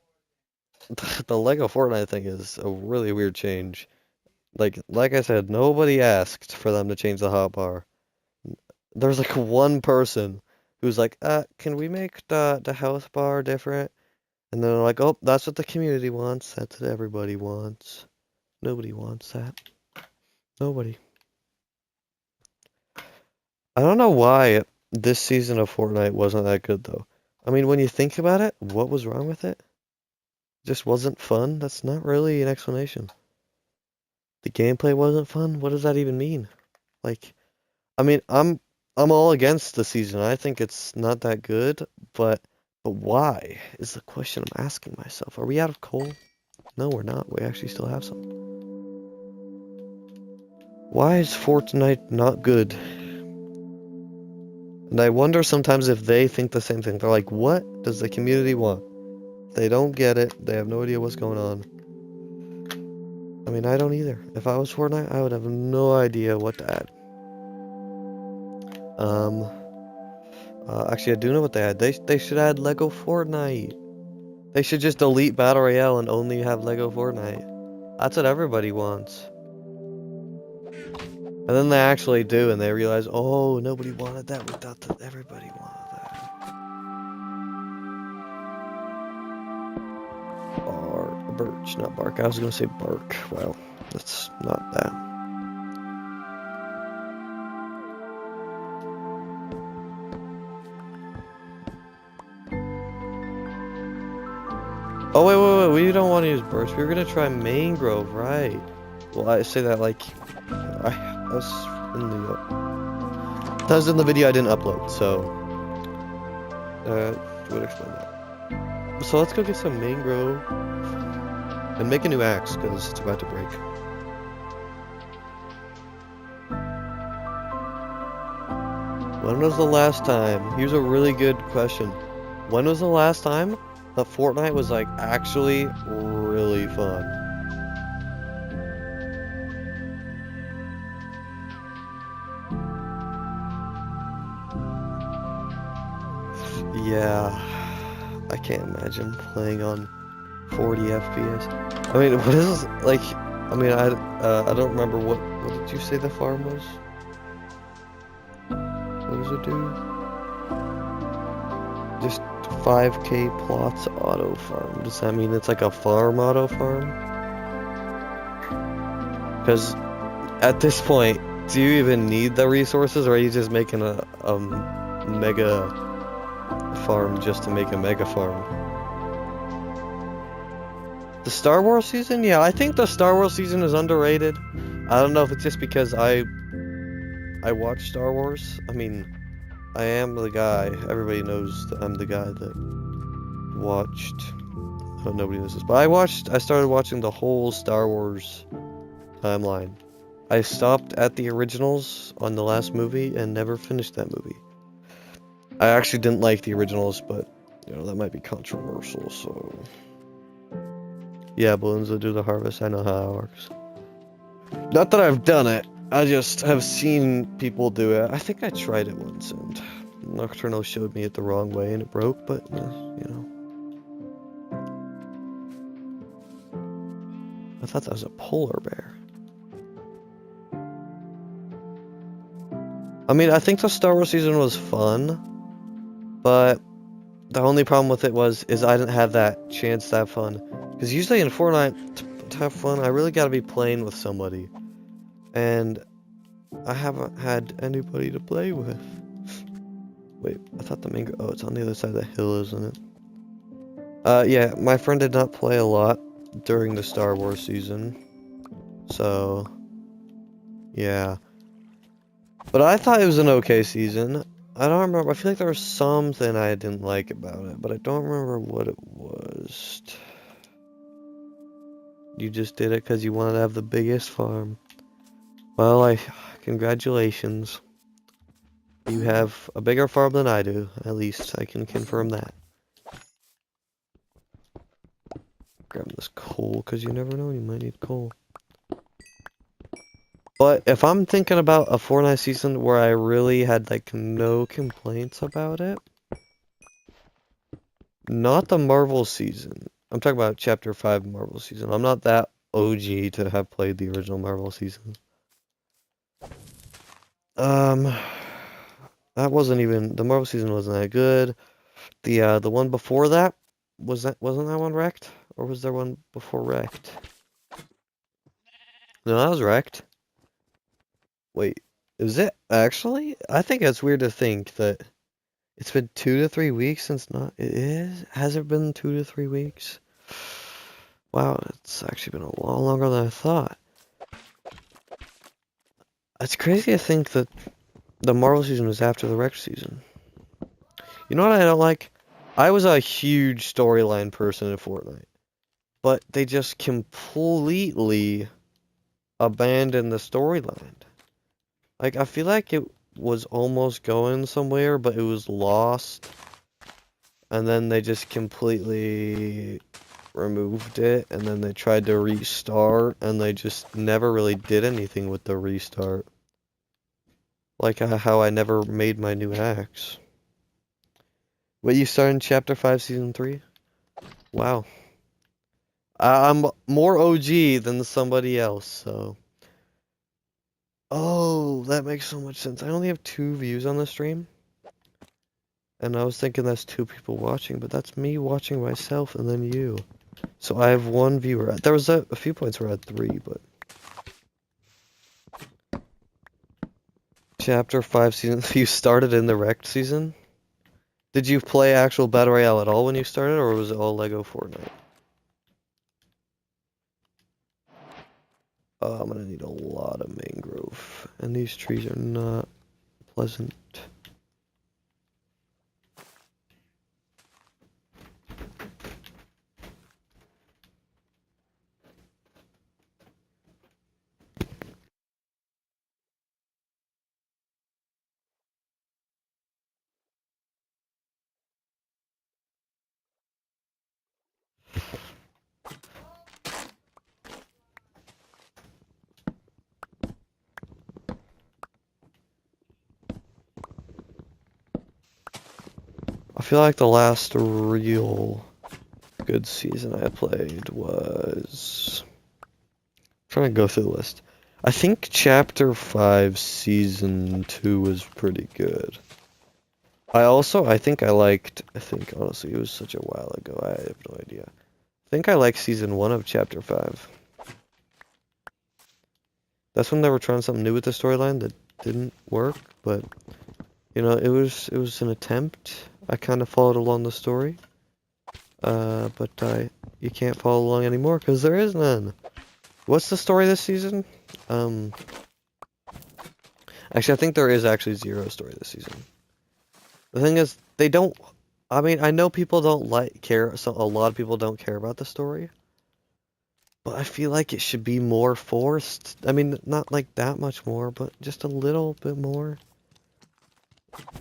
the Lego Fortnite thing is a really weird change. Like I said, nobody asked for them to change the hotbar. There's like one person who's like, can we make the health bar different? And then they're like, oh, that's what the community wants. That's what everybody wants. Nobody wants that. Nobody. I don't know why this season of Fortnite wasn't that good though. I mean, when you think about it, what was wrong with it? It just wasn't fun? That's not really an explanation. The gameplay wasn't fun? What does that even mean? Like, I mean, I'm all against the season. I think it's not that good, but why is the question I'm asking myself. Are we out of coal? No, we're not. We actually still have some. Why is Fortnite not good? And I wonder sometimes if they think the same thing. They're like, what does the community want? They don't get it. They have no idea what's going on. I mean, I don't either. If I was Fortnite, I would have no idea what to add. Actually, I do know what they add. They should add Lego Fortnite. They should just delete Battle Royale and only have Lego Fortnite. That's what everybody wants. And then they actually do, and they realize, oh, nobody wanted that. We thought that everybody wanted that. Birch, not bark. I was gonna say bark. Well, that's not that. Oh, wait. We don't want to use birch. We were gonna try mangrove, right? Well, I say that like that was in the video I didn't upload, so would explain that. So let's go get some mangrove and make a new axe because it's about to break. When was the last time? Here's a really good question. When was the last time that Fortnite was like actually really fun? Yeah, I can't imagine playing on 40 FPS. I mean, what is like? I mean, I don't remember what did you say the farm was? What does it do? Just 5K plots auto farm. Does that mean it's like a farm auto farm? Because at this point, do you even need the resources, or are you just making a mega farm just to make a mega farm? The Star Wars season? Yeah, I think the Star Wars season is underrated. I don't know if it's just because I watch Star Wars. I mean, I am the guy. Everybody knows that I'm the guy that watched. Oh, nobody knows this, but I started watching the whole Star Wars timeline. I stopped at the originals on the last movie and never finished that movie. I actually didn't like the originals, but you know that might be controversial, so yeah, balloons will do the harvest. I know how that works. Not that I've done it, I just have seen people do it. I think I tried it once and Nocturnal showed me it the wrong way and it broke, but you know. I thought that was a polar bear. I mean, I think the Star Wars season was fun, but the only problem with it is I didn't have that chance to have fun. Because usually in Fortnite, to have fun, I really gotta be playing with somebody. And I haven't had anybody to play with. Wait, I thought the mango... Oh, it's on the other side of the hill, isn't it? Yeah, my friend did not play a lot during the Star Wars season. So, yeah. But I thought it was an okay season. I don't remember. I feel like there was something I didn't like about it, but I don't remember what it was. You just did it because you wanted to have the biggest farm. Well, congratulations. You have a bigger farm than I do. At least I can confirm that. Grab this coal, because you never know, you might need coal. But if I'm thinking about a Fortnite season where I really had like no complaints about it, not the Marvel season. I'm talking about Chapter 5 Marvel season. I'm not that OG to have played the original Marvel season. That wasn't even, the Marvel season wasn't that good. The one before that, wasn't that one Wrecked? Or was there one before Wrecked? No, that was Wrecked. Wait, is it actually? I think it's weird to think that it's been 2 to 3 weeks since not. It is? Has it been 2 to 3 weeks? Wow, it's actually been a lot longer than I thought. It's crazy to think that the Marvel season was after the Wrecked season. You know what I don't like? I was a huge storyline person in Fortnite, but they just completely abandoned the storyline. Like, I feel like it was almost going somewhere, but it was lost. And then they just completely removed it, and then they tried to restart, and they just never really did anything with the restart. Like how I never made my new axe. Wait, you started in Chapter 5, Season 3? Wow. I'm more OG than somebody else, so... Oh, that makes so much sense. I only have 2 views on the stream. And I was thinking that's 2 people watching, but that's me watching myself and then you. So I have 1 viewer. There was a few points where I had 3, but... Chapter 5 season... You started in the Wrecked season? Did you play actual Battle Royale at all when you started, or was it all Lego Fortnite? Oh, I'm gonna need a lot of mangrove. And these trees are not pleasant. I feel like the last real good season I played was... I'm trying to go through the list. I think Chapter 5 Season 2 was pretty good. I think honestly, it was such a while ago, I have no idea. I think I like Season 1 of Chapter 5. That's when they were trying something new with the storyline that didn't work, but, you know, it was an attempt. I kind of followed along the story. But you can't follow along anymore because there is none. What's the story this season? Actually, I think there is actually 0 story this season. The thing is, they don't. I mean, I know people don't care. So a lot of people don't care about the story. But I feel like it should be more forced. I mean, not like that much more, but just a little bit more.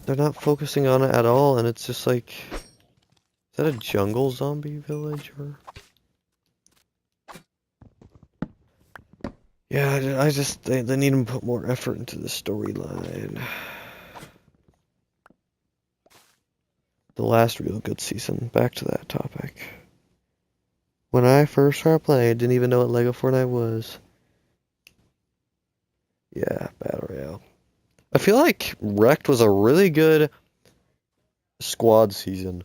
They're not focusing on it at all, and it's just like, is that a jungle zombie village or? Yeah, I just they need to put more effort into the storyline. The last real good season. Back to that topic. When I first started playing, I didn't even know what Lego Fortnite was. Yeah, Battle Royale. I feel like Wrecked was a really good squad season.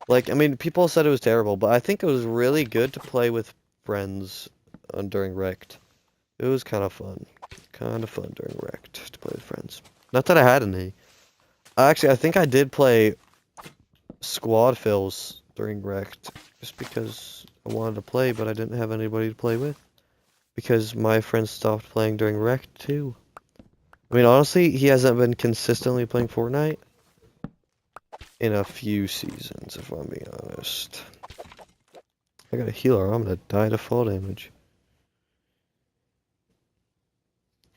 Like, I mean, people said it was terrible, but I think it was really good to play with friends during Wrecked. It was kind of fun. Kind of fun during Wrecked to play with friends. Not that I had any. Actually, I think I did play squad fills during Wrecked just because I wanted to play, but I didn't have anybody to play with. Because my friends stopped playing during Wrecked too. I mean, honestly, he hasn't been consistently playing Fortnite in a few seasons, if I'm being honest. I got a healer, I'm gonna die to fall damage.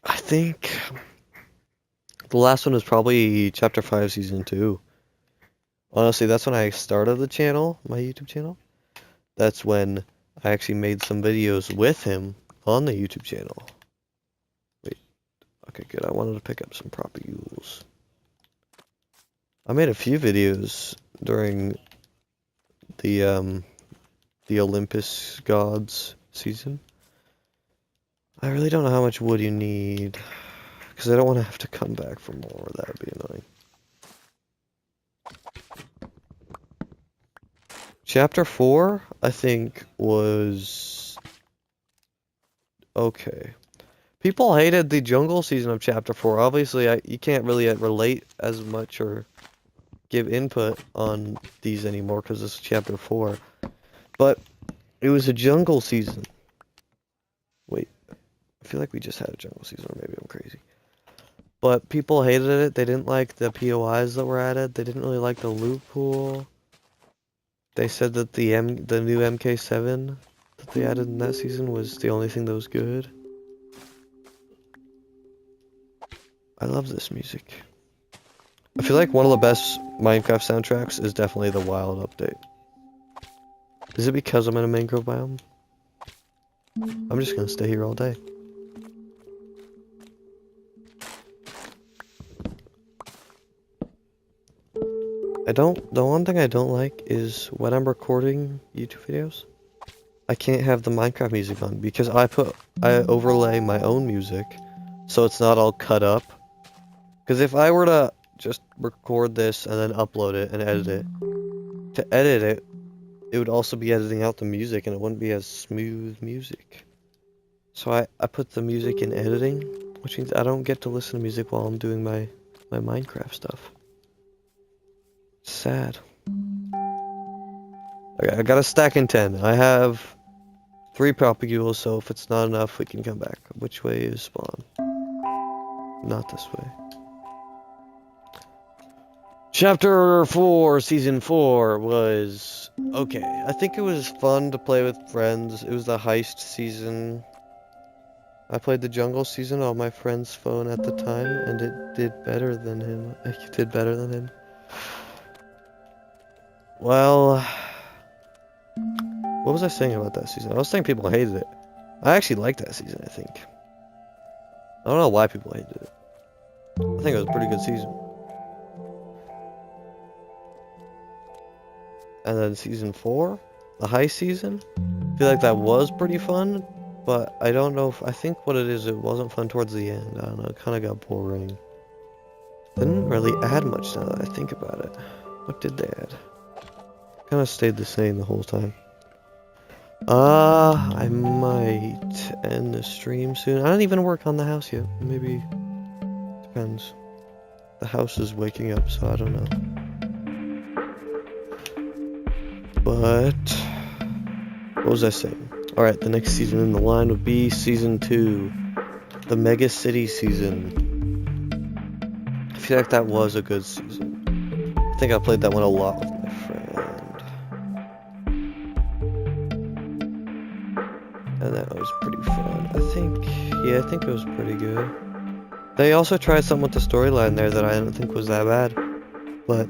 I think the last one was probably Chapter 5 Season 2. Honestly, that's when I started the channel, my YouTube channel. That's when I actually made some videos with him on the YouTube channel. Wait, okay, good. I wanted to pick up some propagules. I made a few videos during the Olympus Gods season. I really don't know how much wood you need, because I don't want to have to come back for more. That would be annoying. Chapter 4, I think, was okay. People hated the jungle season of Chapter 4. Obviously, you can't really relate as much or give input on these anymore because this is Chapter 4. But it was a jungle season. Wait, I feel like we just had a jungle season, or maybe I'm crazy. But people hated it. They didn't like the POIs that were added. They didn't really like the loot pool. They said that the new MK7 that they added in that season was the only thing that was good. I love this music. I feel like one of the best Minecraft soundtracks is definitely the Wild update. Is it because I'm in a mangrove biome? I'm just gonna stay here all day. The one thing I don't like is when I'm recording YouTube videos, I can't have the Minecraft music on because I overlay my own music so it's not all cut up. Because if I were to just record this and then upload it and edit it, to edit it, it would also be editing out the music and it wouldn't be as smooth music. So I put the music in editing, which means I don't get to listen to music while I'm doing my Minecraft stuff. Sad. Okay, I got a stack in 10. I have 3 propagules, so if it's not enough, we can come back. Which way is spawn? Not this way. Chapter 4, Season 4 was okay. I think it was fun to play with friends. It was the heist season. I played the jungle season on my friend's phone at the time, and it did better than him. It did better than him. Well, what was I saying about that season? I was saying people hated it. I actually liked that season, I think. I don't know why people hated it. I think it was a pretty good season. And then season 4, the heist season, I feel like that was pretty fun, but I don't know if, I think what it is, it wasn't fun towards the end. I don't know, it kind of got boring. Didn't really add much now that I think about it. What did they add? Kind of stayed the same the whole time. I might end the stream soon. I don't even work on the house yet. Maybe, depends. The house is waking up, so I don't know. But, what was I saying? Alright, the next season in the line would be Season 2. The Mega City season. I feel like that was a good season. I think I played that one a lot with my friend. And that was pretty fun. I think it was pretty good. They also tried something with the storyline there that I didn't think was that bad. But,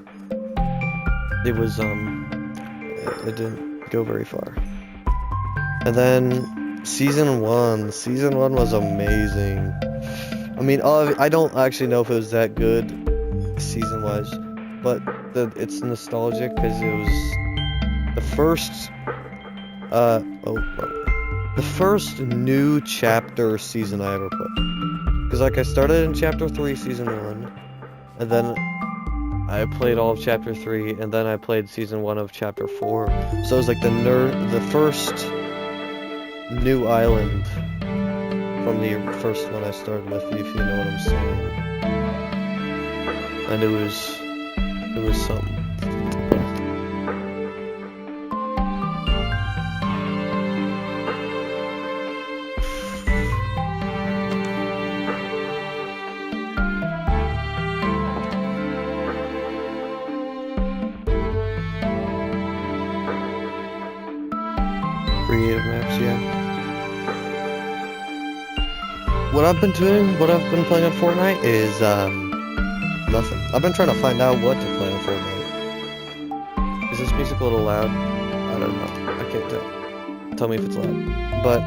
it was, it didn't go very far. And then Season 1 was amazing. I mean, I don't actually know if it was that good season wise, but it's nostalgic because it was the first new chapter season I ever put. Because like I started in chapter 3 season 1, and then I played all of chapter 3, and then I played season 1 of chapter 4. So it was like the first new island from the first one I started with, if you know what I'm saying. And it was something. Creative maps, yeah. What I've been playing on Fortnite is, nothing. I've been trying to find out what to play on Fortnite. Is this music a little loud? I don't know. I can't tell. Tell me if it's loud. But,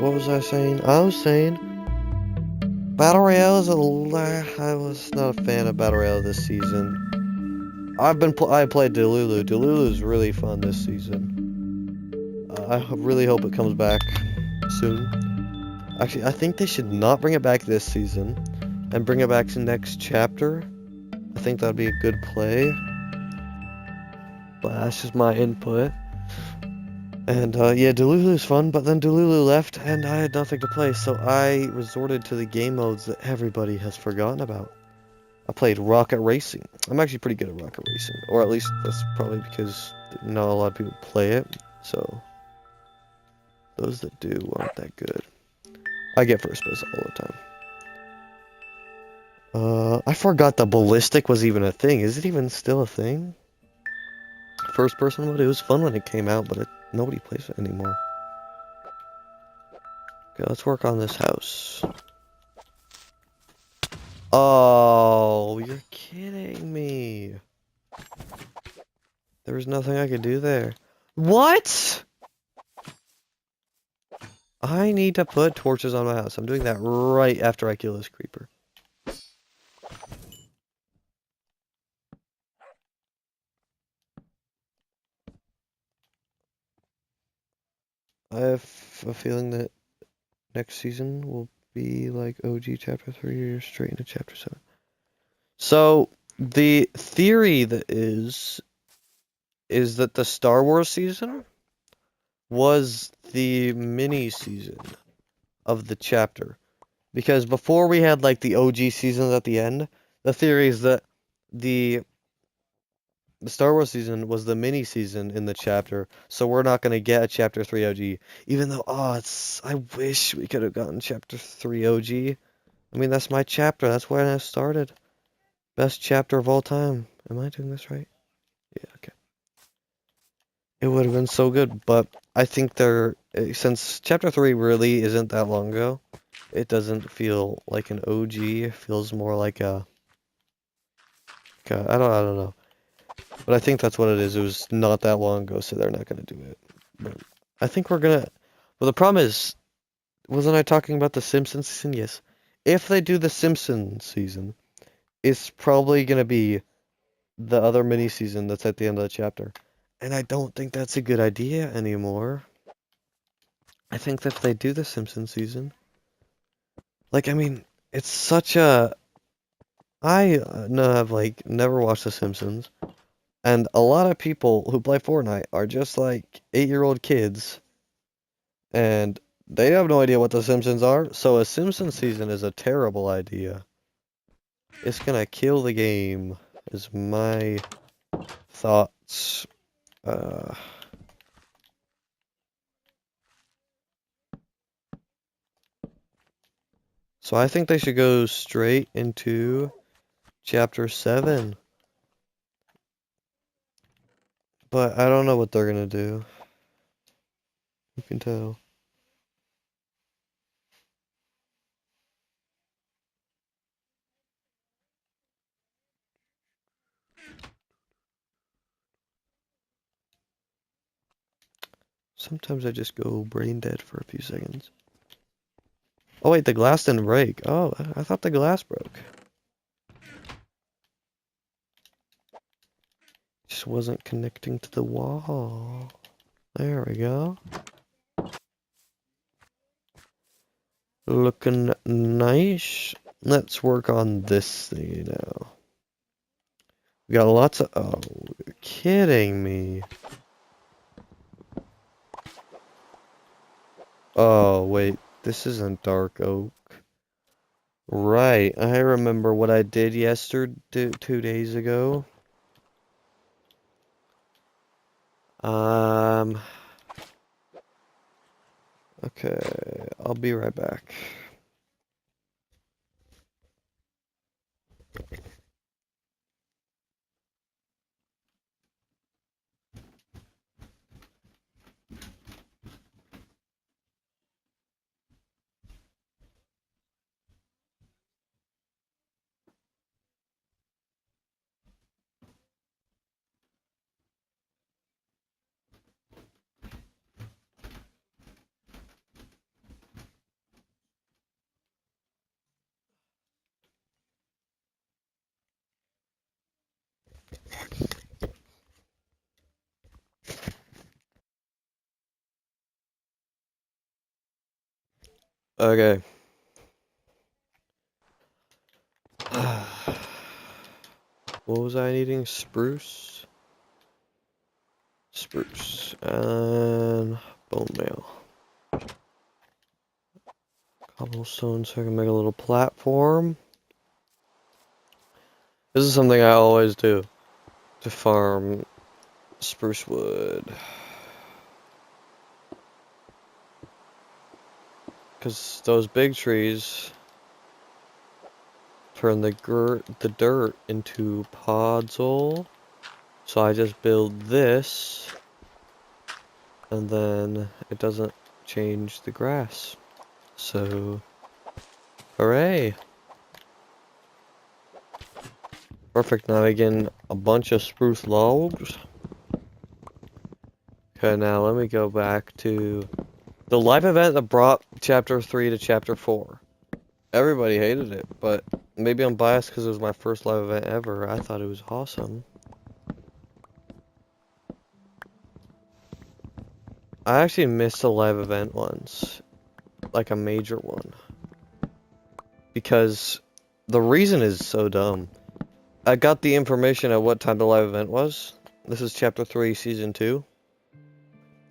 what was I saying? I was saying, Battle Royale is I was not a fan of Battle Royale this season. I played Delulu. Delulu is really fun this season. I really hope it comes back soon. Actually, I think they should not bring it back this season and bring it back to next chapter. I think that'd be a good play. But that's just my input. And yeah, Delulu is fun, but then Delulu left and I had nothing to play, so I resorted to the game modes that everybody has forgotten about. I played Rocket Racing. I'm actually pretty good at Rocket Racing, or at least that's probably because not a lot of people play it, so those that do aren't that good. I get first place all the time. I forgot the ballistic was even a thing. Is it even still a thing? First person mode? It was fun when it came out, but nobody plays it anymore. Okay, let's work on this house. Oh, you're kidding me. There was nothing I could do there. What? I need to put torches on my house. I'm doing that right after I kill this creeper. I have a feeling that next season will be like OG Chapter 3 or straight into Chapter 7. So, the theory that is that the Star Wars season was the mini season of the chapter. Because before we had like the OG seasons at the end, the theory is that the Star Wars season was the mini season in the chapter, so we're not gonna get a Chapter 3 OG. Even though, I wish we could have gotten Chapter 3 OG. I mean, that's my chapter. That's where I started. Best chapter of all time. Am I doing this right? Yeah, okay. It would have been so good, but I think since Chapter 3 really isn't that long ago, it doesn't feel like an OG. It feels more like I don't know. But I think that's what it is. It was not that long ago, so they're not gonna do it. But I think we're gonna. Well, the problem is, wasn't I talking about the Simpsons season? Yes. If they do the Simpsons season, it's probably gonna be the other mini season that's at the end of the chapter. And I don't think that's a good idea anymore. I think that if they do the Simpsons season, like, I mean, it's such a. I no, have like never watched The Simpsons, and a lot of people who play Fortnite are just like 8-year-old kids, and they have no idea what The Simpsons are. So a Simpsons season is a terrible idea. It's gonna kill the game, is my thoughts. Uh, so I think they should go straight into Chapter 7. But I don't know what they're gonna do. You can tell. Sometimes I just go brain dead for a few seconds. Oh wait, the glass didn't break. Oh, I thought the glass broke. Just wasn't connecting to the wall. There we go. Looking nice. Let's work on this thing now. We got lots of... Oh, you're kidding me. Oh, wait. This isn't dark oak. Right. I remember what I did yesterday, 2 days ago. Okay. I'll be right back. Okay. What was I needing? Spruce? Spruce. And bone meal. Cobblestone so I can make a little platform. This is something I always do to farm spruce wood. Because those big trees turn the dirt into podzol. So I just build this, and then it doesn't change the grass. So, hooray! Perfect, now I get a bunch of spruce logs. Okay, now let me go back to the live event that brought Chapter 3 to Chapter 4. Everybody hated it, but maybe I'm biased because it was my first live event ever. I thought it was awesome. I actually missed a live event once, like a major one, because the reason is so dumb. I got the information at what time the live event was. This is Chapter 3, Season 2.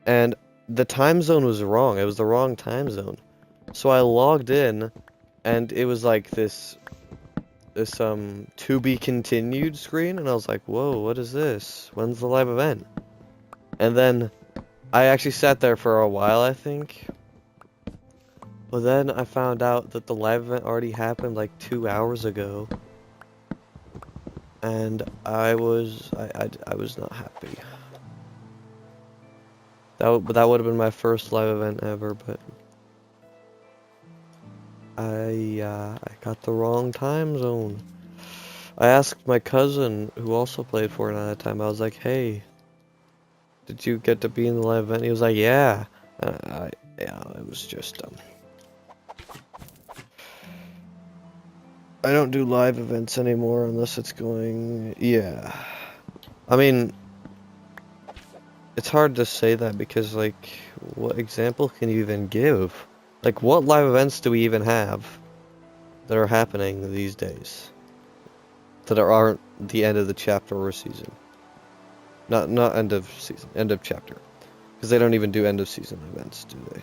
And the time zone was wrong. It was the wrong time zone. So I logged in, and it was like this to be continued screen, and I was like, whoa, what is this? When's the live event? And then I actually sat there for a while, I think. But then I found out that the live event already happened like 2 hours ago. And I was not happy. That would have been my first live event ever, but I got the wrong time zone. I asked my cousin, who also played Fortnite at the time, I was like, hey, did you get to be in the live event? He was like, yeah. Yeah, it was just, I don't do live events anymore unless it's going, yeah. I mean, it's hard to say that because, like, what example can you even give? Like, what live events do we even have that are happening these days that aren't the end of the chapter or season? Not end of season, end of chapter, because they don't even do end of season events, do they?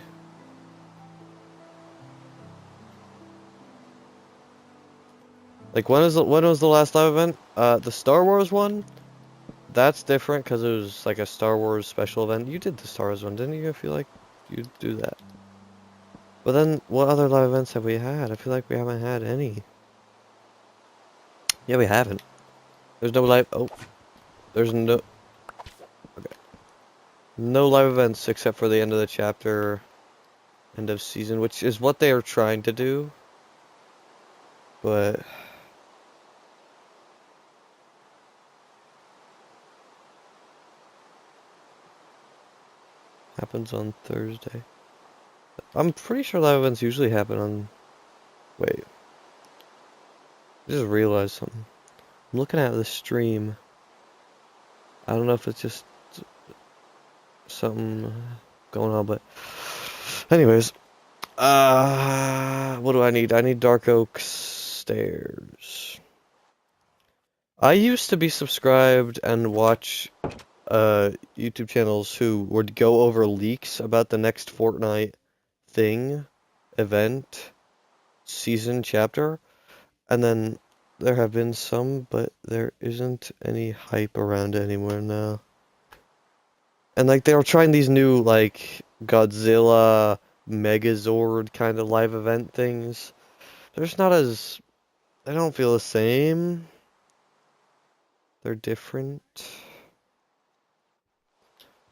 Like, when was the last live event? The Star Wars one. That's different because it was like a Star Wars special event. You did the Star Wars one, didn't you? I feel like you do that. But then, what other live events have we had? I feel like we haven't had any. Yeah, we haven't. There's no live. Oh, there's no. Okay. No live events except for the end of the chapter, end of season, which is what they are trying to do. But happens on Thursday. I'm pretty sure live events usually happen on. Wait. I just realized something. I'm looking at the stream. I don't know if it's just something going on, but anyways, what do I need? I need Dark Oak Stairs. I used to be subscribed and watch YouTube channels who would go over leaks about the next Fortnite thing, event, season, chapter, and then there have been some, but there isn't any hype around it anymore now. And like they were trying these new like Godzilla Megazord kind of live event things. They're just not as, they don't feel the same. They're different.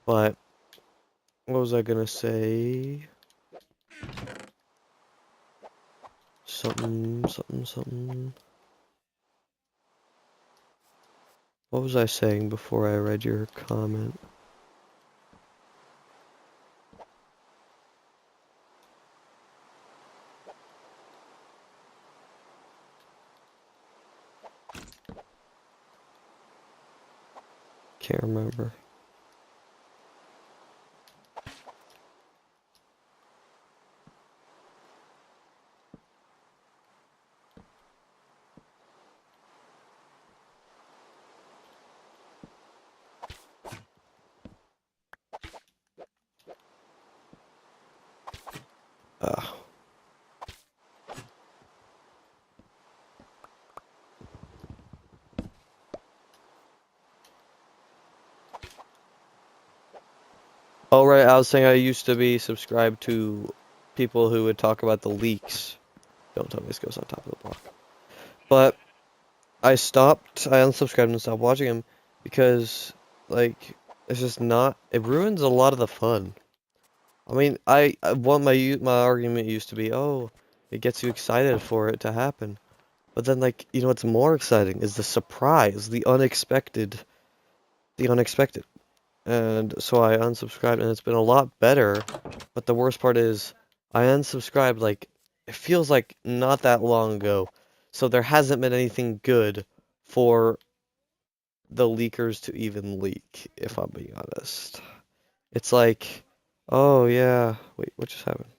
But what was I gonna say? Something. What was I saying before I read your comment? Can't remember. Ah. Oh right, I was saying I used to be subscribed to people who would talk about the leaks. Don't tell me this goes on top of the block. But I unsubscribed and stopped watching them because, like, it's just not, it ruins a lot of the fun. I mean, my argument used to be, oh, it gets you excited for it to happen. But then, like, you know what's more exciting is the surprise, the unexpected. And so I unsubscribed, and it's been a lot better. But the worst part is, I unsubscribed like it feels like not that long ago. So there hasn't been anything good for the leakers to even leak, if I'm being honest. It's like, oh yeah, wait, what just happened?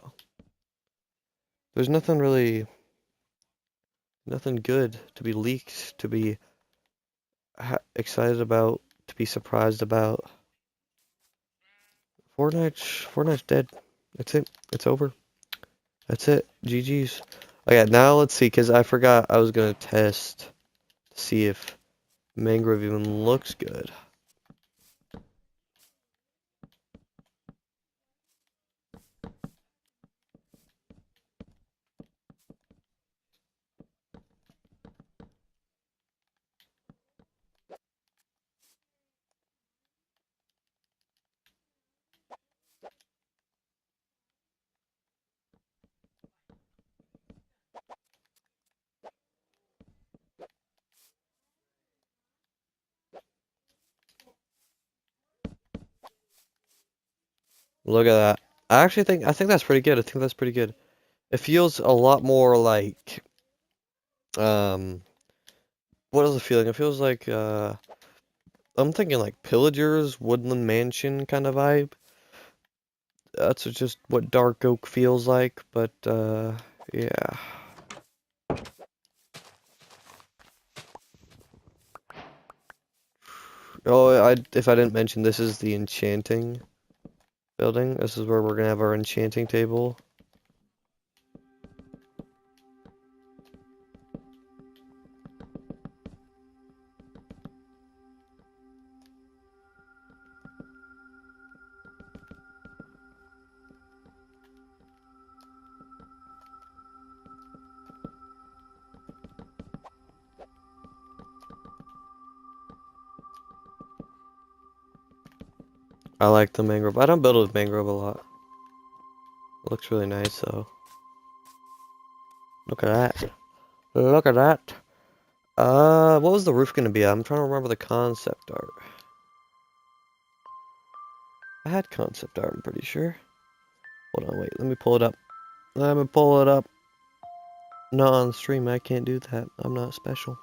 Oh, there's nothing really, nothing good to be leaked, to be excited about, to be surprised about. Fortnite's dead. That's it. It's over. That's it. GG's. Okay, now let's see, because I forgot I was gonna test to see if Mangrove even looks good. Look at that. I think that's pretty good. I think that's pretty good. It feels a lot more like um what is the feeling? It feels like I'm thinking like Pillagers, Woodland Mansion kind of vibe. That's just what Dark Oak feels like, but yeah. Oh, if I didn't mention, this is the enchanting building. This is where we're gonna have our enchanting table. I like the mangrove. I don't build with mangrove a lot. It looks really nice though. Look at that. Look at that. What was the roof gonna be? I'm trying to remember the concept art. I had concept art, I'm pretty sure. Hold on, wait, let me pull it up. Let me pull it up. Not on stream, I can't do that. I'm not special.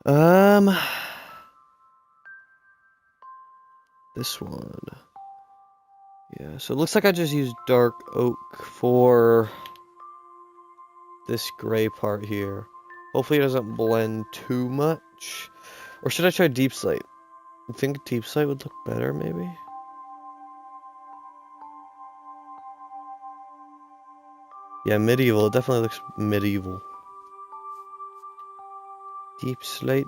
Um, this one. Yeah, so it looks like I just used dark oak for this gray part here. Hopefully it doesn't blend too much. Or should I try deep slate? I think deep slate would look better, maybe? Yeah, medieval. It definitely looks medieval. Deep slate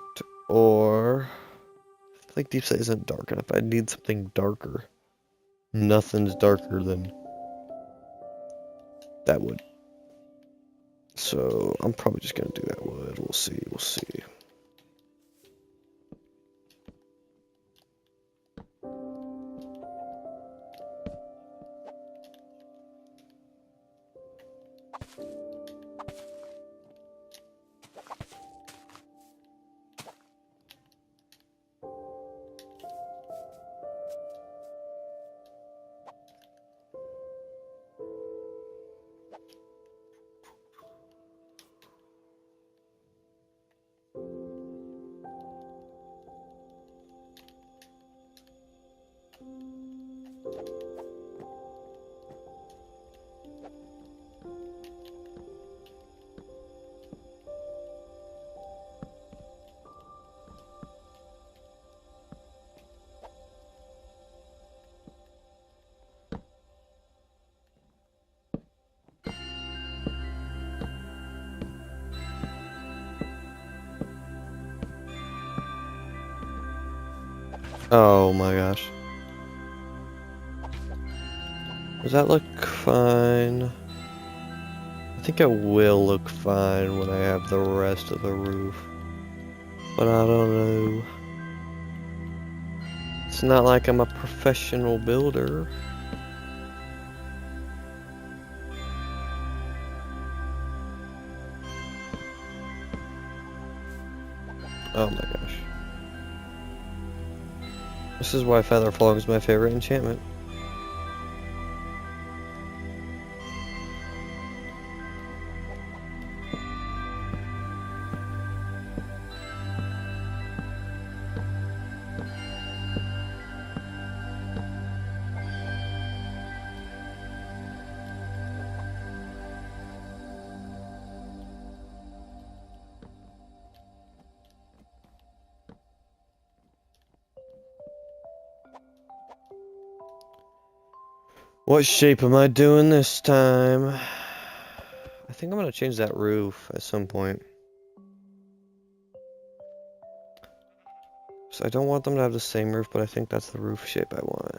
or... I feel like deep slate isn't dark enough. I need something darker. Nothing's darker than that wood. So I'm probably just gonna do that wood. We'll see. We'll see. Oh my gosh. Does that look fine? I think it will look fine when I have the rest of the roof. But I don't know. It's not like I'm a professional builder. Oh my gosh. This is why Feather Falling is my favorite enchantment. What shape am I doing this time? I think I'm gonna change that roof at some point. So I don't want them to have the same roof, but I think that's the roof shape I want.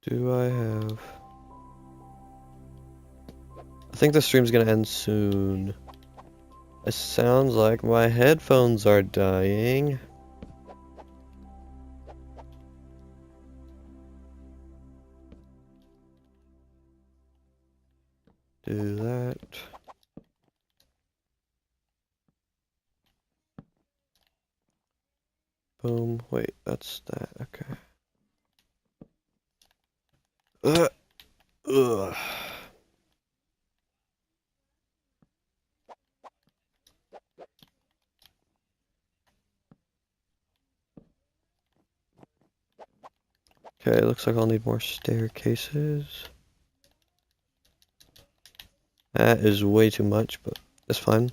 Do I have... I think the stream's gonna end soon. It sounds like my headphones are dying. Do that. Boom. Wait, that's that. Okay. Ugh. Ugh. Okay, looks like I'll need more staircases. That is way too much, but that's fine.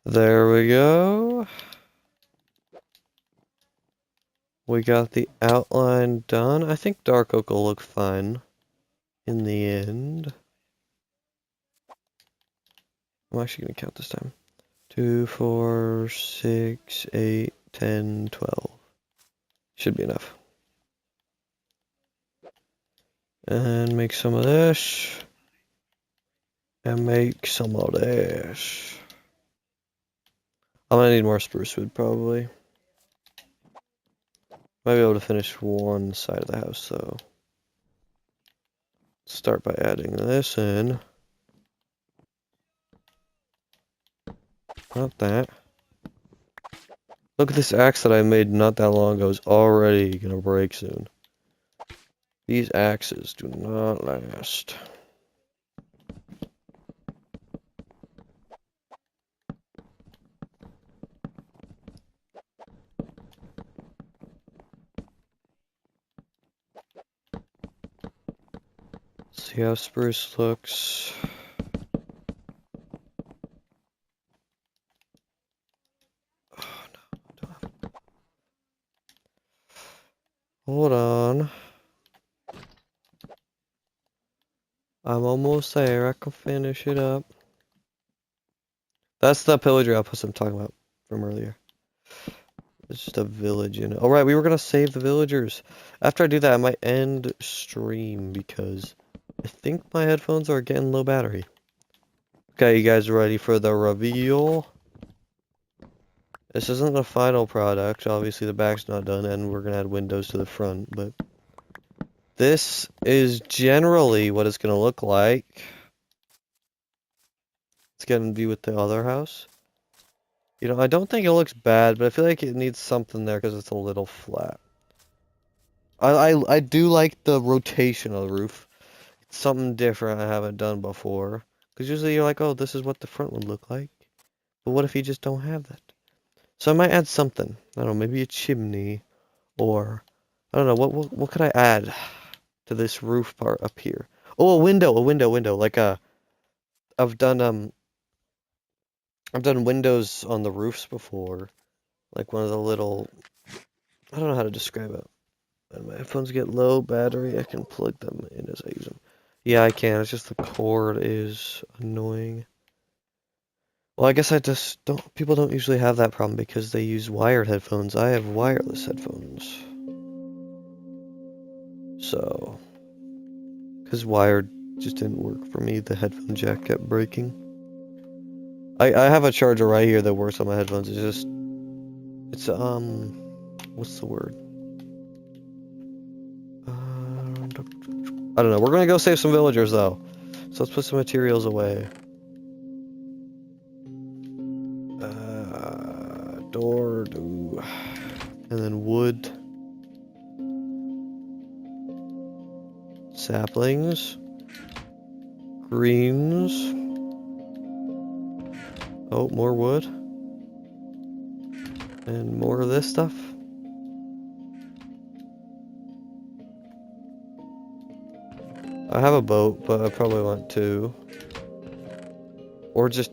There we go. We got the outline done. I think dark oak will look fine in the end. I'm actually gonna count this time. 2, 4, 6, 8, 10, 12. Should be enough. And make some of this. And make some of this. I'm gonna need more spruce wood probably. Might be able to finish one side of the house though. Start by adding this in. Not that. Look at this axe that I made not that long ago. It's already gonna break soon. These axes do not last. See how spruce looks. Oh, no. Hold on. I'm almost there. I can finish it up. That's the pillager outpost I'm talking about from earlier. It's just a village in it. Alright, we were gonna save the villagers. After I do that, I might end stream because I think my headphones are getting low battery. Okay, you guys ready for the reveal? This isn't the final product. Obviously, the back's not done, and we're gonna add windows to the front, but this is generally what it's gonna look like. Let's get in view with the other house. You know, I don't think it looks bad, but I feel like it needs something there because it's a little flat. I do like the rotation of the roof. It's something different I haven't done before. Because usually you're like, oh, this is what the front would look like. But what if you just don't have that? So I might add something. I don't know, maybe a chimney. Or, I don't know, what could I add to this roof part up here? Oh, a window. Like I've done, I've done windows on the roofs before. Like one of the little, I don't know how to describe it. When my headphones get low battery, I can plug them in as I use them. Yeah, I can. It's just the cord is annoying. Well, I guess I just don't, people don't usually have that problem because they use wired headphones. I have wireless headphones. So, because wired just didn't work for me, the headphone jack kept breaking. I have a charger right here that works on my headphones. It's what's the word? I don't know. We're gonna go save some villagers though. So let's put some materials away. Door, do, and then wood. Saplings. Greens. Oh, more wood. And more of this stuff. I have a boat, but I probably want two. Or just,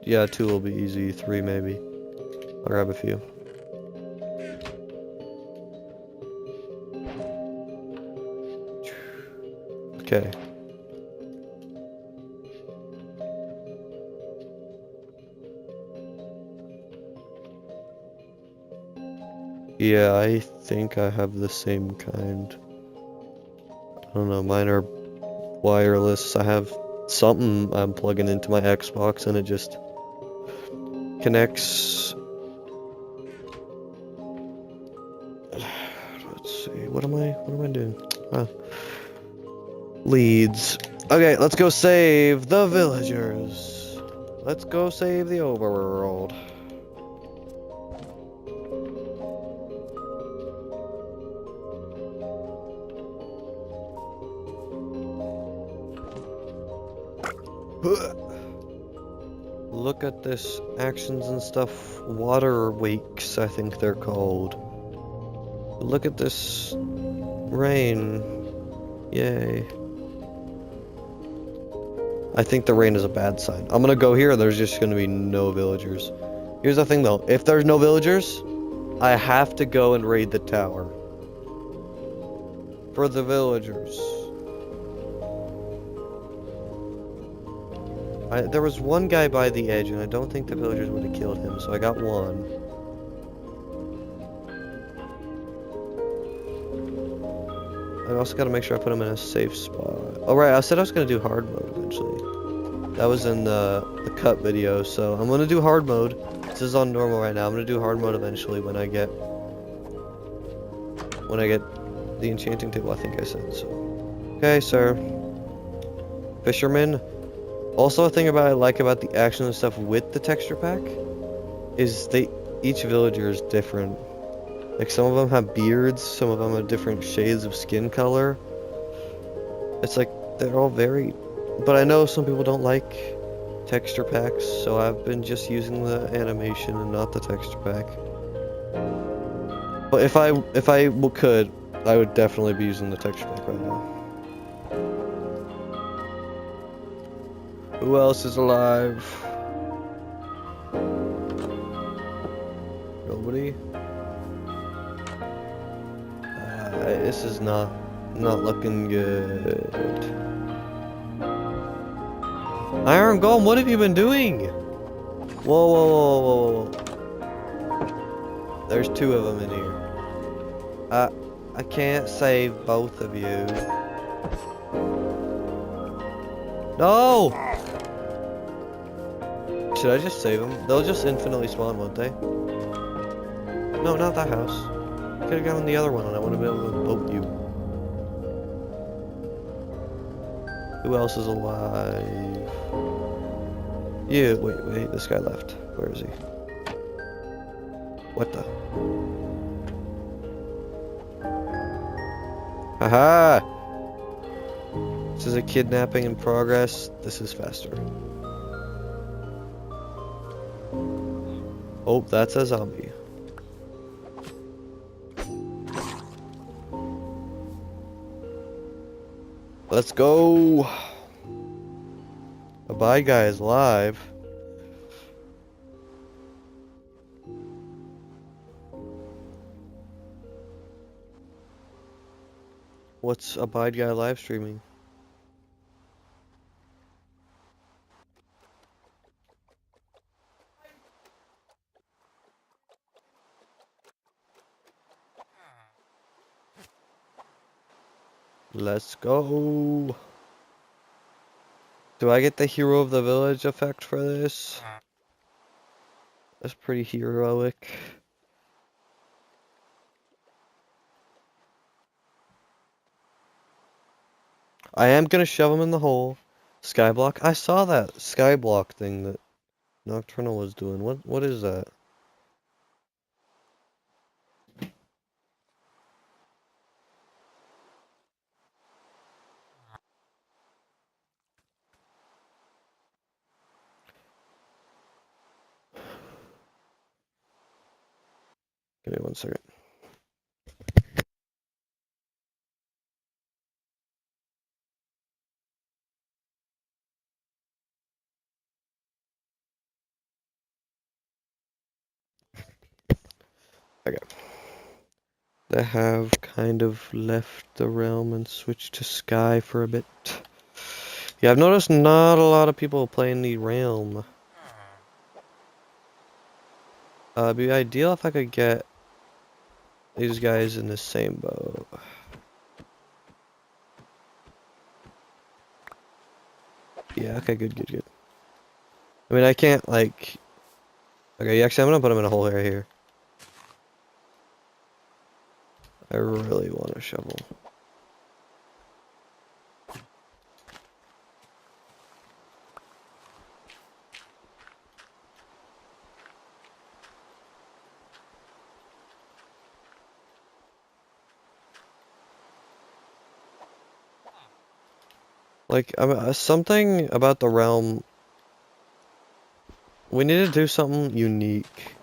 yeah, two will be easy. Three maybe. I'll grab a few. Okay. Yeah, I think I have the same kind. I don't know, mine are wireless. I have something I'm plugging into my Xbox and it just connects. Let's see, what am I doing? Leads. Okay, let's go save the villagers. Let's go save the overworld. Look at this actions and stuff. Water wakes, I think they're called. Look at this rain. Yay. I think the rain is a bad sign. I'm gonna go here, there's just gonna be no villagers. Here's the thing though, if there's no villagers, I have to go and raid the tower. For the villagers. There was one guy by the edge, and I don't think the villagers would have killed him, so I got one. I also got to make sure I put him in a safe spot. Oh right, I said I was going to do hard mode eventually. That was in the cut video, so I'm going to do hard mode. This is on normal right now. I'm going to do hard mode eventually when I get the enchanting table, I think I said so. Okay, sir. Fisherman. Also, a thing I like about the action and stuff with the texture pack is each villager is different. Like some of them have beards, some of them have different shades of skin color. It's like they're all very, but I know some people don't like texture packs, so I've been just using the animation and not the texture pack. But if I could, I would definitely be using the texture pack right now. Who else is alive? Nobody? This is not looking good. Iron Golem, what have you been doing? Whoa, whoa, whoa, whoa, whoa. There's two of them in here. I can't save both of you. No! Should I just save them? They'll just infinitely spawn, won't they? No, not that house. I could have gone the other one, and I want to be able to boat you. Who else is alive? You. Wait. This guy left. Where is he? What the? Haha! This is a kidnapping in progress. This is faster. Oh, that's a zombie. Let's go. A bye guy is live. What's Abide Guy live streaming? Let's go. Do I get the hero of the village effect for this? That's pretty heroic. I am gonna shove him in the hole. Skyblock. I saw that skyblock thing that Nocturnal was doing. What is that? Give me 1 second. Okay. They have kind of left the realm and switched to Sky for a bit. Yeah, I've noticed not a lot of people playing the realm. It'd be ideal if I could get these guys in the same boat. Yeah, okay, good. I mean, I can't, like... Okay, actually, I'm gonna put them in a hole right here. I really want a shovel. Like, something about the realm... We need to do something unique.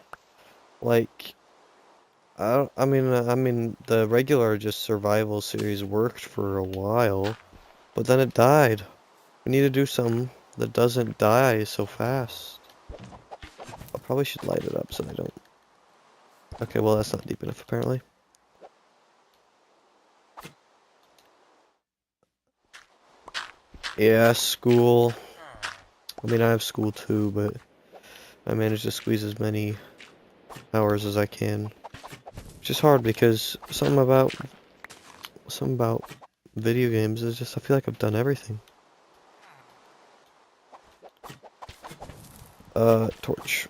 Like... I mean, the regular just survival series worked for a while, but then it died. We need to do something that doesn't die so fast. I probably should light it up so they don't. Okay, well that's not deep enough apparently. Yeah, school. I mean, I have school too, but I manage to squeeze as many hours as I can. Which is hard because something about video games is just I feel like I've done everything. Torch.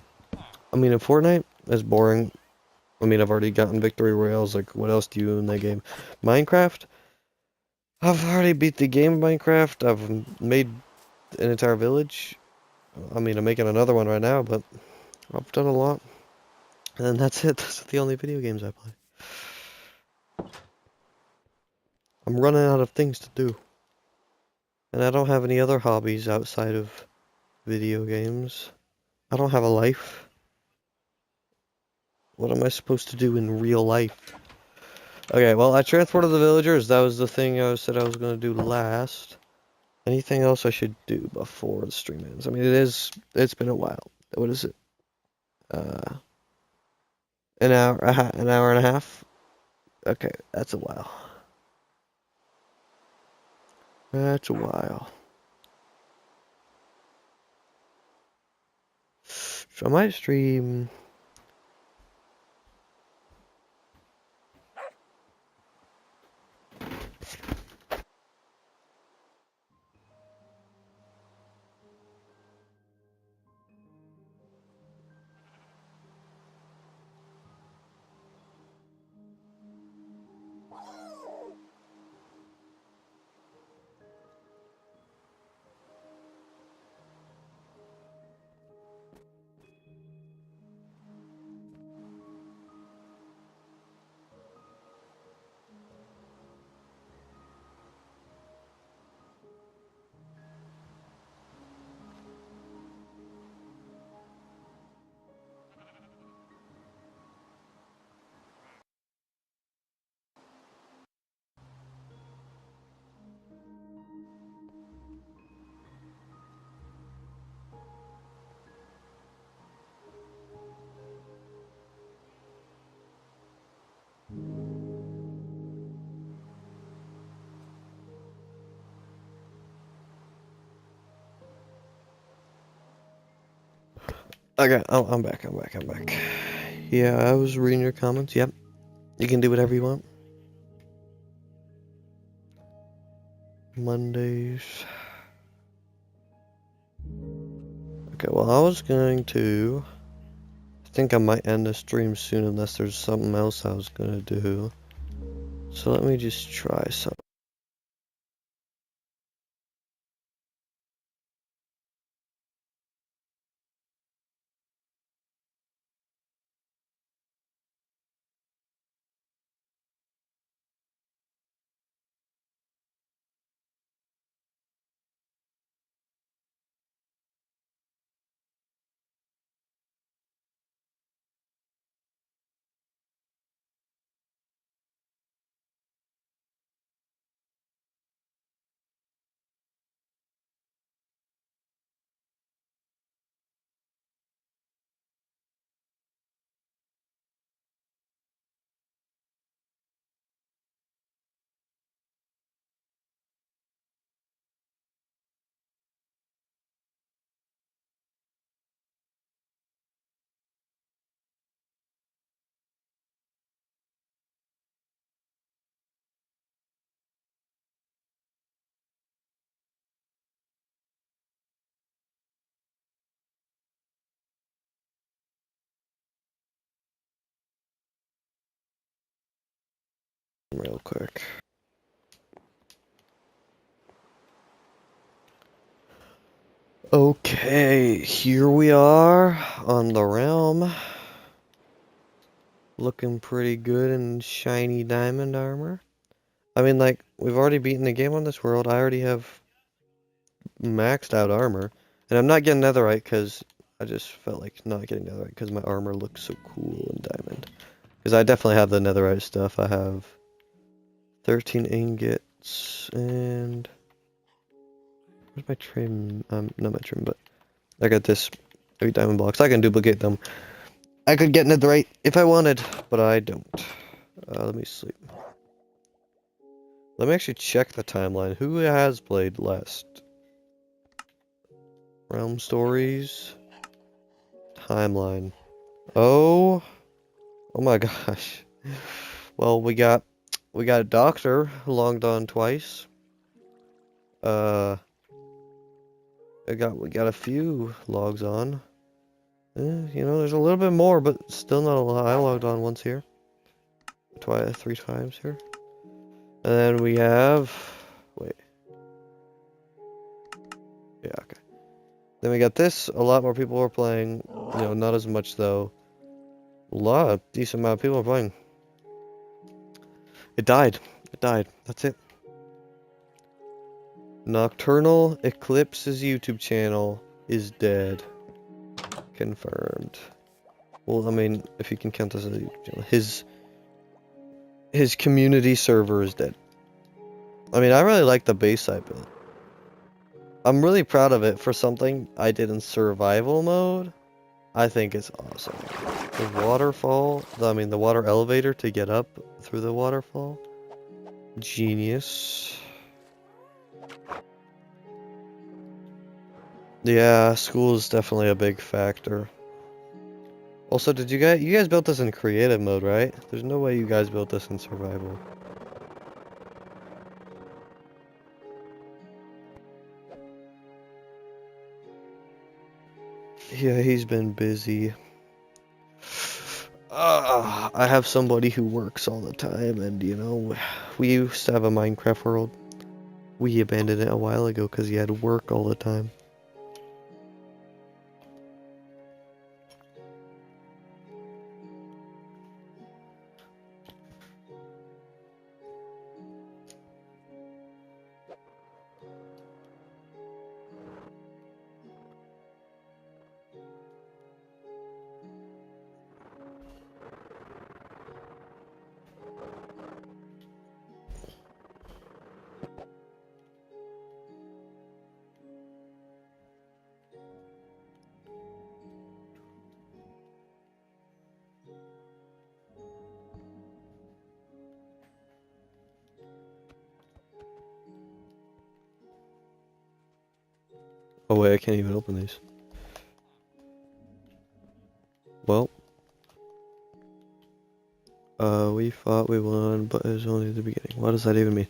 I mean, in Fortnite, it's boring. I mean, I've already gotten victory royales. Like, what else do you do in that game? Minecraft? I've already beat the game of Minecraft. I've made an entire village. I mean, I'm making another one right now, but I've done a lot. And that's it. That's the only video games I play. I'm running out of things to do. And I don't have any other hobbies outside of video games. I don't have a life. What am I supposed to do in real life? Okay, well, I transported the villagers. That was the thing I said I was going to do last. Anything else I should do before the stream ends? I mean, it's been a while. What is it? An hour, an hour and a half? Okay, that's a while. That's a while. So I might stream... Okay, oh, I'm back. Yeah, I was reading your comments. Yep. You can do whatever you want. Mondays. Okay, well, I was going to. I think I might end the stream soon unless there's something else I was gonna do. So let me just try something real quick. Okay, here we are on the realm. Looking pretty good in shiny diamond armor. I mean, like, we've already beaten the game on this world. I already have maxed out armor. And I'm not getting netherite because I just felt like not getting netherite because my armor looks so cool in diamond. Because I definitely have the netherite stuff. I have 13 ingots and... Where's my trim? Not my trim, but I got this 3 diamond blocks. I can duplicate them. I could get netherite if I wanted, but I don't. Let me sleep. Let me actually check the timeline. Who has played last? Realm Stories. Timeline. Oh. Oh my gosh. Well, we got a doctor who logged on twice. Uh, we got a few logs on. You know, there's a little bit more, but still not a lot. I logged on once here. Twice, 3 times here. And then we have, wait. Yeah, okay. Then we got this. A lot more people are playing. You know, not as much though. Decent amount of people are playing. It died. It died. That's it. Nocturnal Eclipse's YouTube channel is dead. Confirmed. Well, I mean, if you can count this as a YouTube channel, his community server is dead. I mean, I really like the base I built. I'm really proud of it for something I did in survival mode. I think it's awesome. The waterfall, I mean, the water elevator to get up through the waterfall. Genius. Yeah, school is definitely a big factor. Also, you guys built this in creative mode, right? There's no way you guys built this in survival. Yeah, he's been busy. I have somebody who works all the time, and you know, we used to have a Minecraft world. We abandoned it a while ago because he had to work all the time. Oh wait, I can't even open these. we fought, we won, but it was only the beginning. What does that even mean?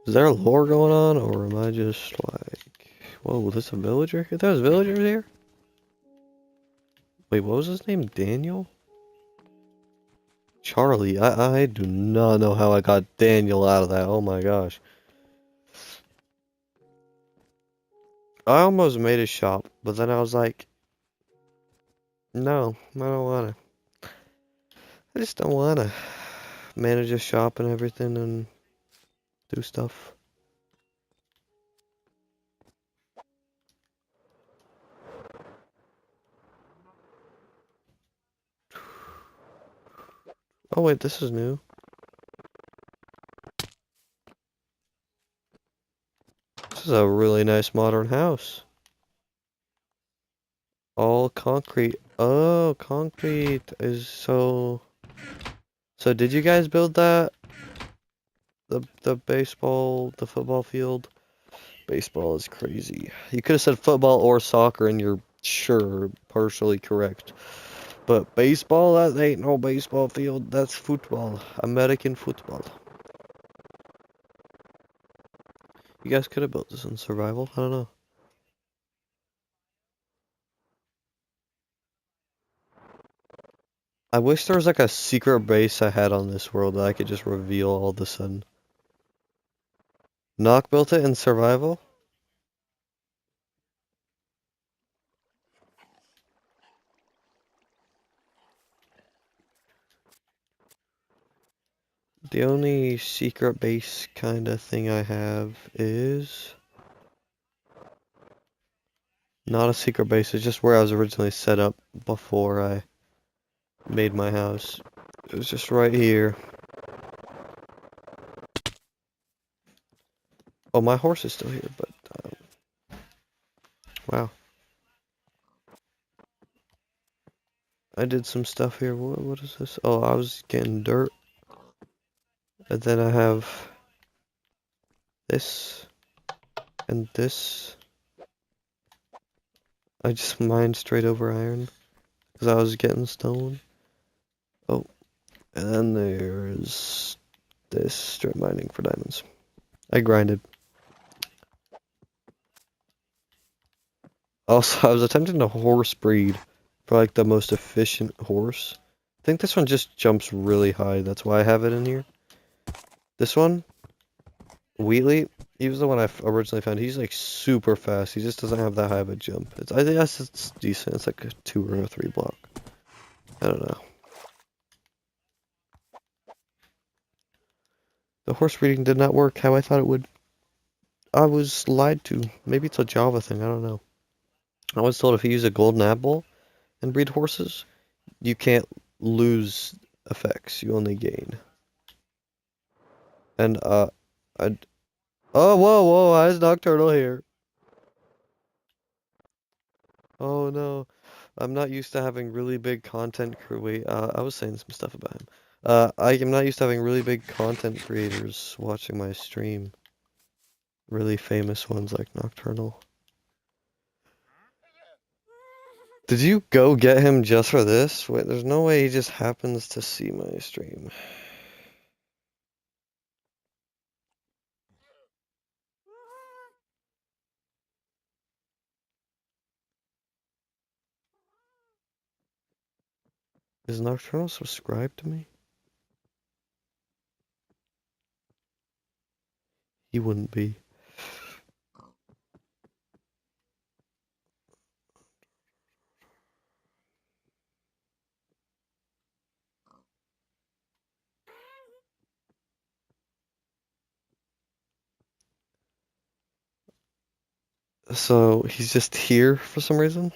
Is there a lore going on, or am I just like... Whoa, there's a villager here? There's villagers here? Wait, what was his name? Daniel? Charlie. I do not know how I got Daniel out of that. Oh my gosh. I almost made a shop, but then I was like, no, I don't wanna. I just don't wanna manage a shop and everything and do stuff. Oh wait, this is new. This is a really nice modern house. All concrete. Oh, concrete is so... So did you guys build that? The baseball, the football field? Baseball is crazy. You could have said football or soccer and you're sure partially correct. But baseball, that ain't no baseball field. That's football. American football. You guys could have built this in survival. I don't know. I wish there was like a secret base I had on this world that I could just reveal all of a sudden. Knock built it in survival? The only secret base kind of thing I have is not a secret base. It's just where I was originally set up before I made my house. It was just right here. Oh, my horse is still here, but wow. I did some stuff here. What is this? Oh, I was getting dirt. And then I have this and this. I just mined straight over iron because I was getting stone. Oh, and then there's this strip mining for diamonds. I grinded. Also, I was attempting to horse breed for like the most efficient horse. I think this one just jumps really high. That's why I have it in here. This one, Wheatley, he was the one I originally found. He's like super fast. He just doesn't have that high of a jump. I think it's decent. It's like a 2 or a 3 block. I don't know. The horse breeding did not work how I thought it would. I was lied to. Maybe it's a Java thing. I don't know. I was told if you use a golden apple and breed horses, you can't lose effects. You only gain. And I. Oh, whoa! Why is Nocturnal here? Oh no, I'm not used to having really big content crew. Wait, I was saying some stuff about him. I am not used to having really big content creators watching my stream. Really famous ones like Nocturnal. Did you go get him just for this? Wait, there's no way he just happens to see my stream. Is Nocturnal subscribed to me? He wouldn't be. So he's just here for some reason?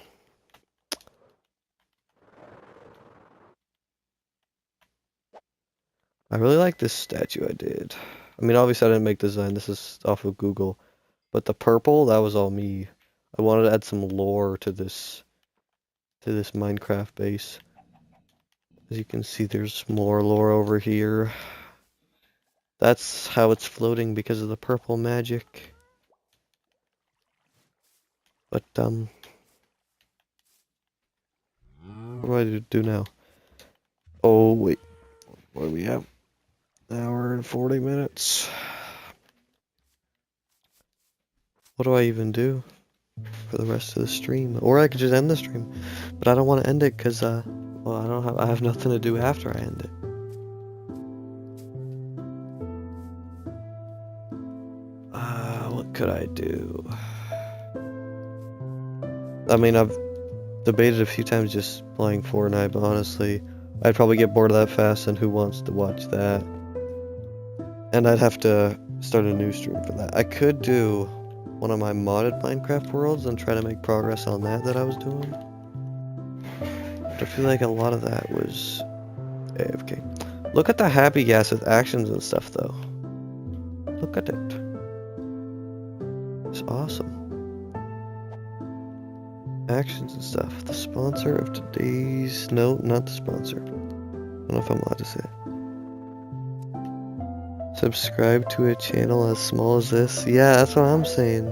I really like this statue I did. I mean, obviously I didn't make the design. This is off of Google. But the purple, that was all me. I wanted to add some lore to this Minecraft base. As you can see, there's more lore over here. That's how it's floating because of the purple magic. But What do I do now? Oh, wait. What do we have? An hour and 40 minutes. What do I even do for the rest of the stream? Or I could just end the stream. But I don't want to end it because, well, I have nothing to do after I end it. What could I do? I mean, I've debated a few times just playing Fortnite, but honestly, I'd probably get bored of that fast, and who wants to watch that? And I'd have to start a new stream for that. I could do one of my modded Minecraft worlds and try to make progress on that I was doing. But I feel like a lot of that was AFK. Look at the happy gas with actions and stuff, though. Look at it. It's awesome. Actions and stuff. The sponsor of today's... No, not the sponsor. I don't know if I'm allowed to say it. Subscribe to a channel as small as this. Yeah, that's what I'm saying.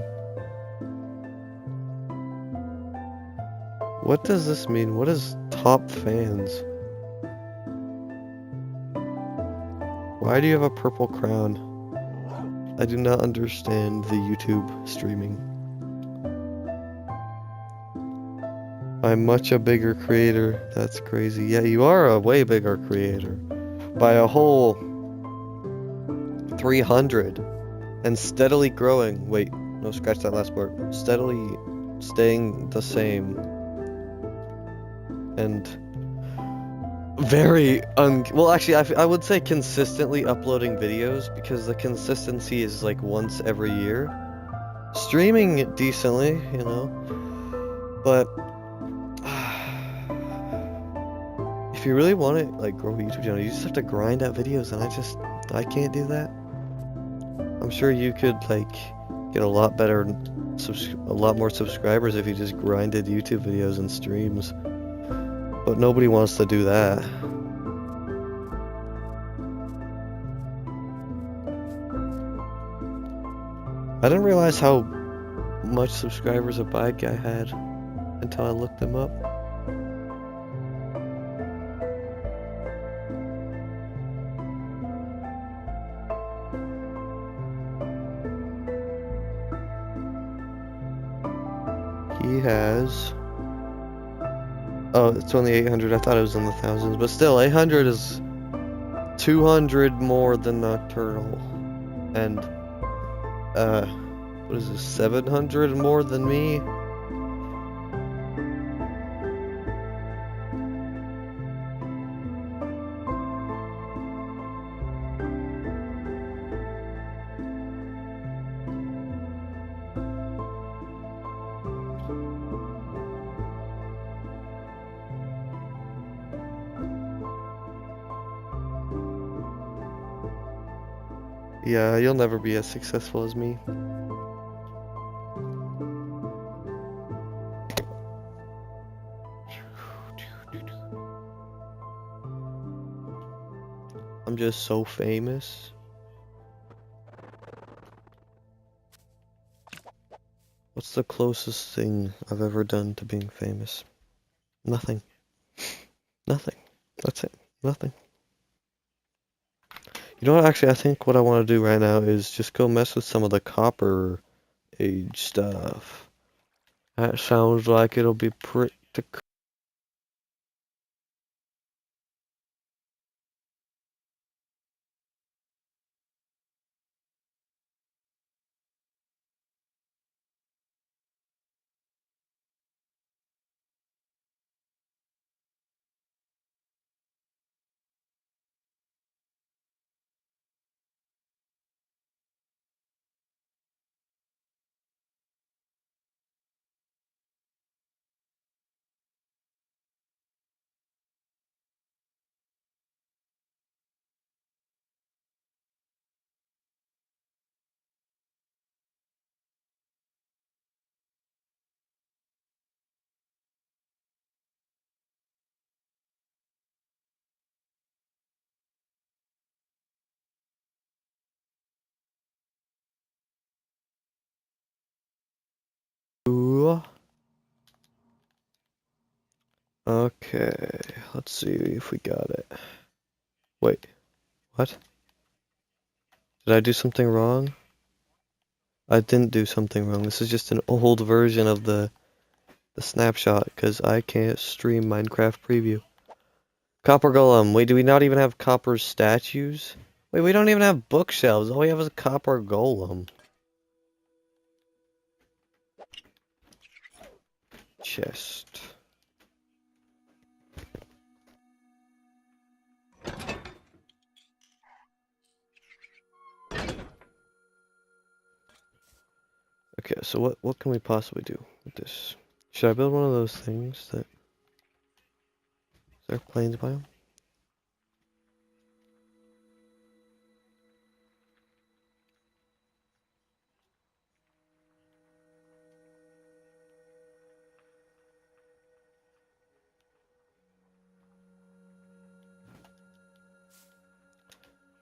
What does this mean? What is top fans? Why do you have a purple crown? I do not understand the YouTube streaming. I'm much a bigger creator. That's crazy. Yeah, you are a way bigger creator. By a whole 300. And steadily growing. Wait, no, scratch that last part. Steadily staying the same. And very well, actually, I would say consistently uploading videos, because the consistency is like once every year. Streaming decently, you know, but if you really want to like grow a YouTube channel, you just have to grind out videos, and I can't do that. I'm sure you could like get a lot better, a lot more subscribers if you just grinded YouTube videos and streams. But nobody wants to do that. I didn't realize how much subscribers a bad guy had until I looked them up. He has... Oh, it's only 800. I thought it was in the thousands, but still, 800 is 200 more than Nocturnal, and what is this? 700 more than me. Yeah, you'll never be as successful as me. I'm just so famous. What's the closest thing I've ever done to being famous? Nothing. Nothing. That's it. Nothing. You know what, actually, I think what I want to do right now is just go mess with some of the Copper Age stuff. That sounds like it'll be pretty Okay, let's see if we got it. Wait, what? Did I do something wrong? I didn't do something wrong. This is just an old version of the snapshot because I can't stream Minecraft preview. Copper golem. Wait, do we not even have copper statues? Wait, we don't even have bookshelves. All we have is a copper golem. Chest. Okay, so what can we possibly do with this? Should I build one of those things that... Is there plains biome?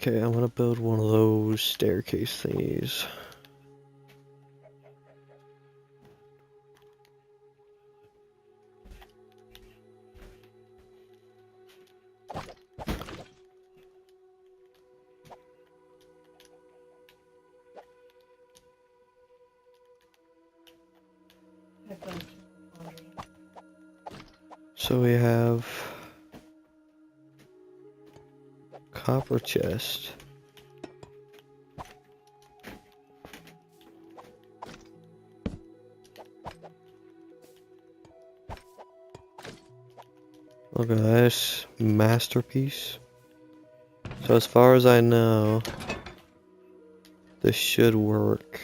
Okay, I'm gonna build one of those staircase thingies. So we have copper chest. Look at this masterpiece. So as far as I know, this should work.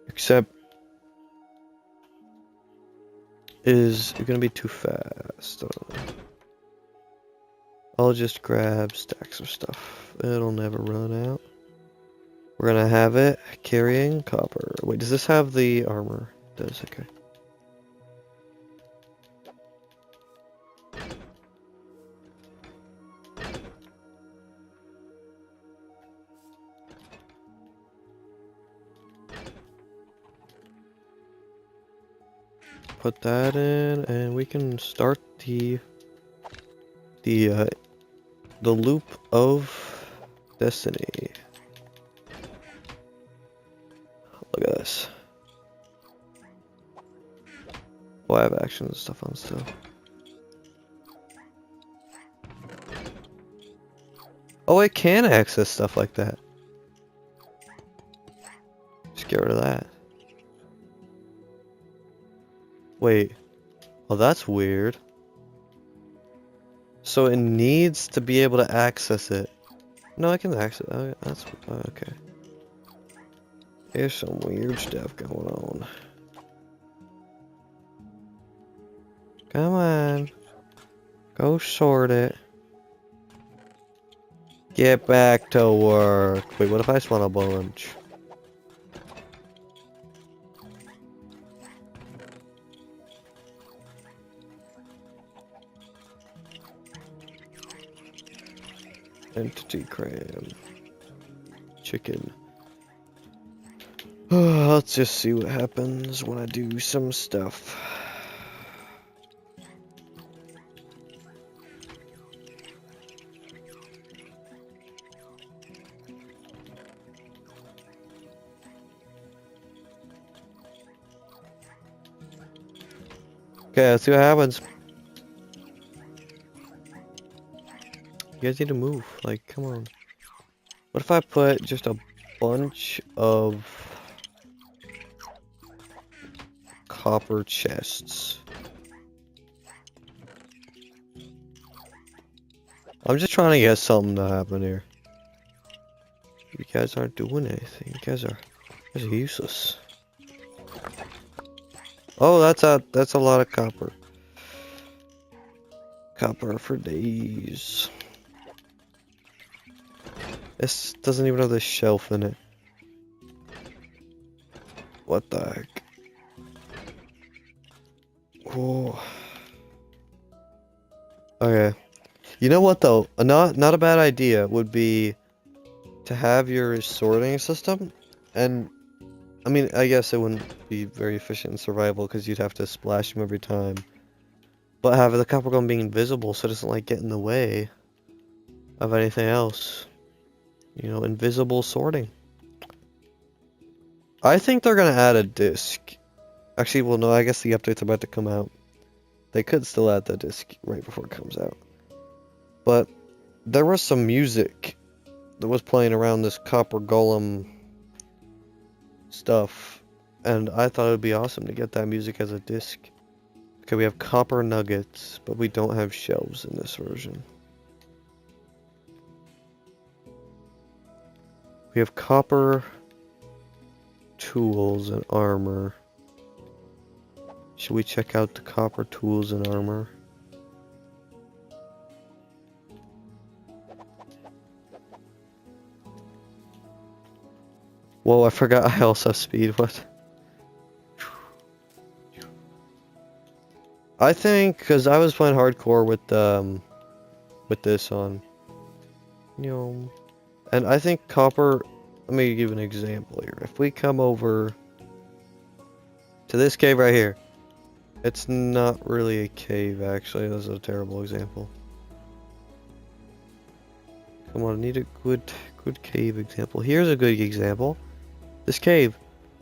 Except is it gonna be too fast? I'll just grab stacks of stuff. It'll never run out. We're gonna have it carrying copper. Wait, does this have the armor? It does, okay. Put that in, and we can start the loop of destiny. Look at this. Oh, I have actions and stuff on still. Oh, I can access stuff like that. Just get rid of that. Wait. Oh, that's weird. So it needs to be able to access it. No, I can access. Oh, that's okay. There's some weird stuff going on. Come on. Go sort it. Get back to work. Wait, what if I spawn a bunch? Entity cram. Chicken. Let's just see what happens when I do some stuff. Okay, let's see what happens. You guys need to move. Like, come on. What if I put just a bunch of copper chests? I'm just trying to get something to happen here. You guys aren't doing anything. You guys are useless. Oh, that's a lot of copper. Copper for days. This doesn't even have the shelf in it. What the heck? Oh. Okay. You know what though? Not a bad idea would be to have your sorting system, and I mean I guess it wouldn't be very efficient in survival because you'd have to splash them every time. but have the copper golem being invisible so it doesn't like get in the way of anything else. You know, invisible sorting. I think they're gonna add a disc. Actually, well, no, I guess the update's about to come out. They could still add the disc right before it comes out. But there was some music that was playing around this copper golem stuff, and I thought it would be awesome to get that music as a disc. Okay, we have copper nuggets, but we don't have shelves in this version. We have copper tools and armor. Should we check out the copper tools and armor? Whoa, I forgot I also have speed. What? I think, because I was playing hardcore with this on, you know, and I think copper, let me give an example here. If we come over to this cave right here, it's not really a cave, actually. That's a terrible example. Come on, I need a good cave example. Here's a good example. This cave.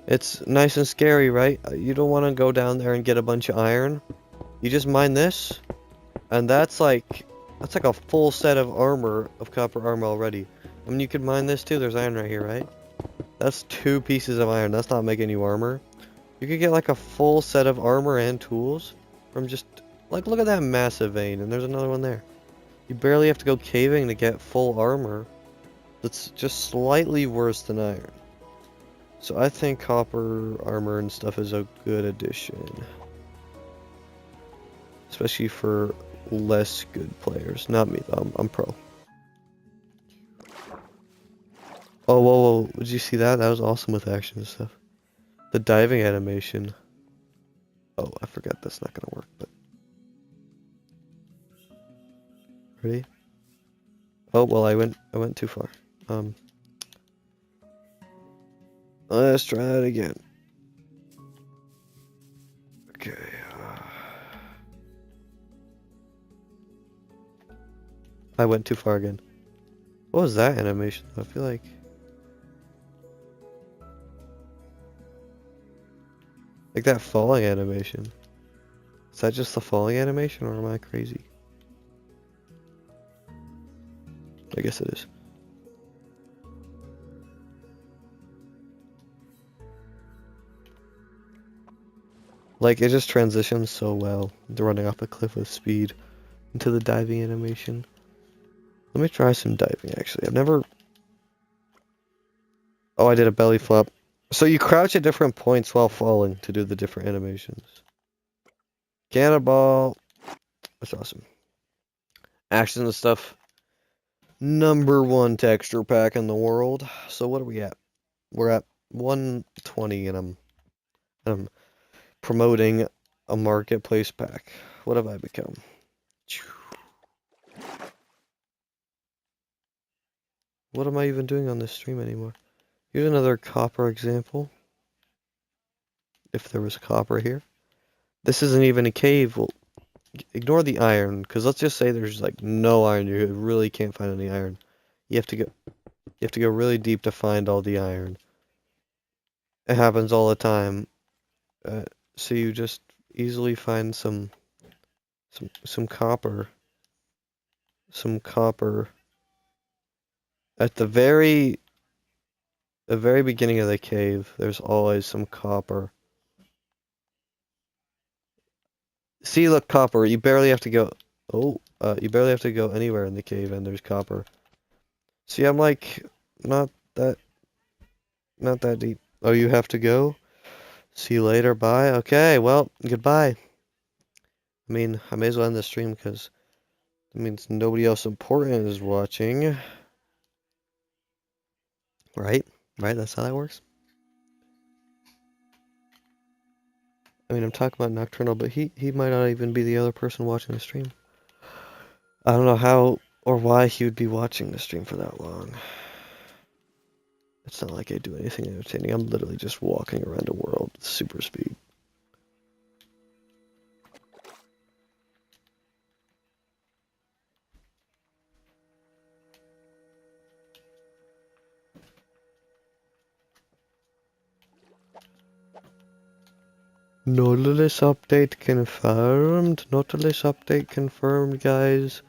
It's nice and scary, right? You don't want to go down there and get a bunch of iron. You just mine this, and that's like a full set of armor, of copper armor already. I mean, you could mine this too. There's iron right here, right? That's 2 pieces of iron. That's not making you armor. You could get like a full set of armor and tools from just, like, look at that massive vein, and there's another one there. You barely have to go caving to get full armor that's just slightly worse than iron. So I think copper armor and stuff is a good addition. Especially for less good players. Not me, I'm pro. Oh, whoa, did you see that? That was awesome with action and stuff. The diving animation. Oh, I forgot that's not gonna work, but... Ready? Oh, well, I went too far. Let's try that again. Okay. I went too far again. What was that animation? I feel like... Like that falling animation. Is that just the falling animation, or am I crazy? I guess it is. Like, it just transitions so well, to running off a cliff with speed into the diving animation. Let me try some diving, actually. I've never... Oh, I did a belly flop. So you crouch at different points while falling to do the different animations. Cannonball. That's awesome. Action and stuff. #1 texture pack in the world. So what are we at? We're at 120, and I'm promoting a marketplace pack. What have I become? What am I even doing on this stream anymore? Here's another copper example. If there was copper here. This isn't even a cave. Well, ignore the iron, because let's just say there's like no iron. You really can't find any iron. You have to go really deep to find all the iron. It happens all the time. So you just easily find some copper. Some copper at the very beginning of the cave. There's always some copper. See, look, copper. You barely have to go. Oh, you barely have to go anywhere in the cave, and there's copper. See, I'm like not that deep. Oh, you have to go. See you later. Bye. Okay. Well, goodbye. I mean, I may as well end the stream because it means nobody else important is watching. Right? Right? That's how that works. I mean, I'm talking about Nocturnal, but he might not even be the other person watching the stream. I don't know how or why he would be watching the stream for that long. It's not like I do anything entertaining. I'm literally just walking around a world with super speed. Nautilus update confirmed. Nautilus update confirmed, guys.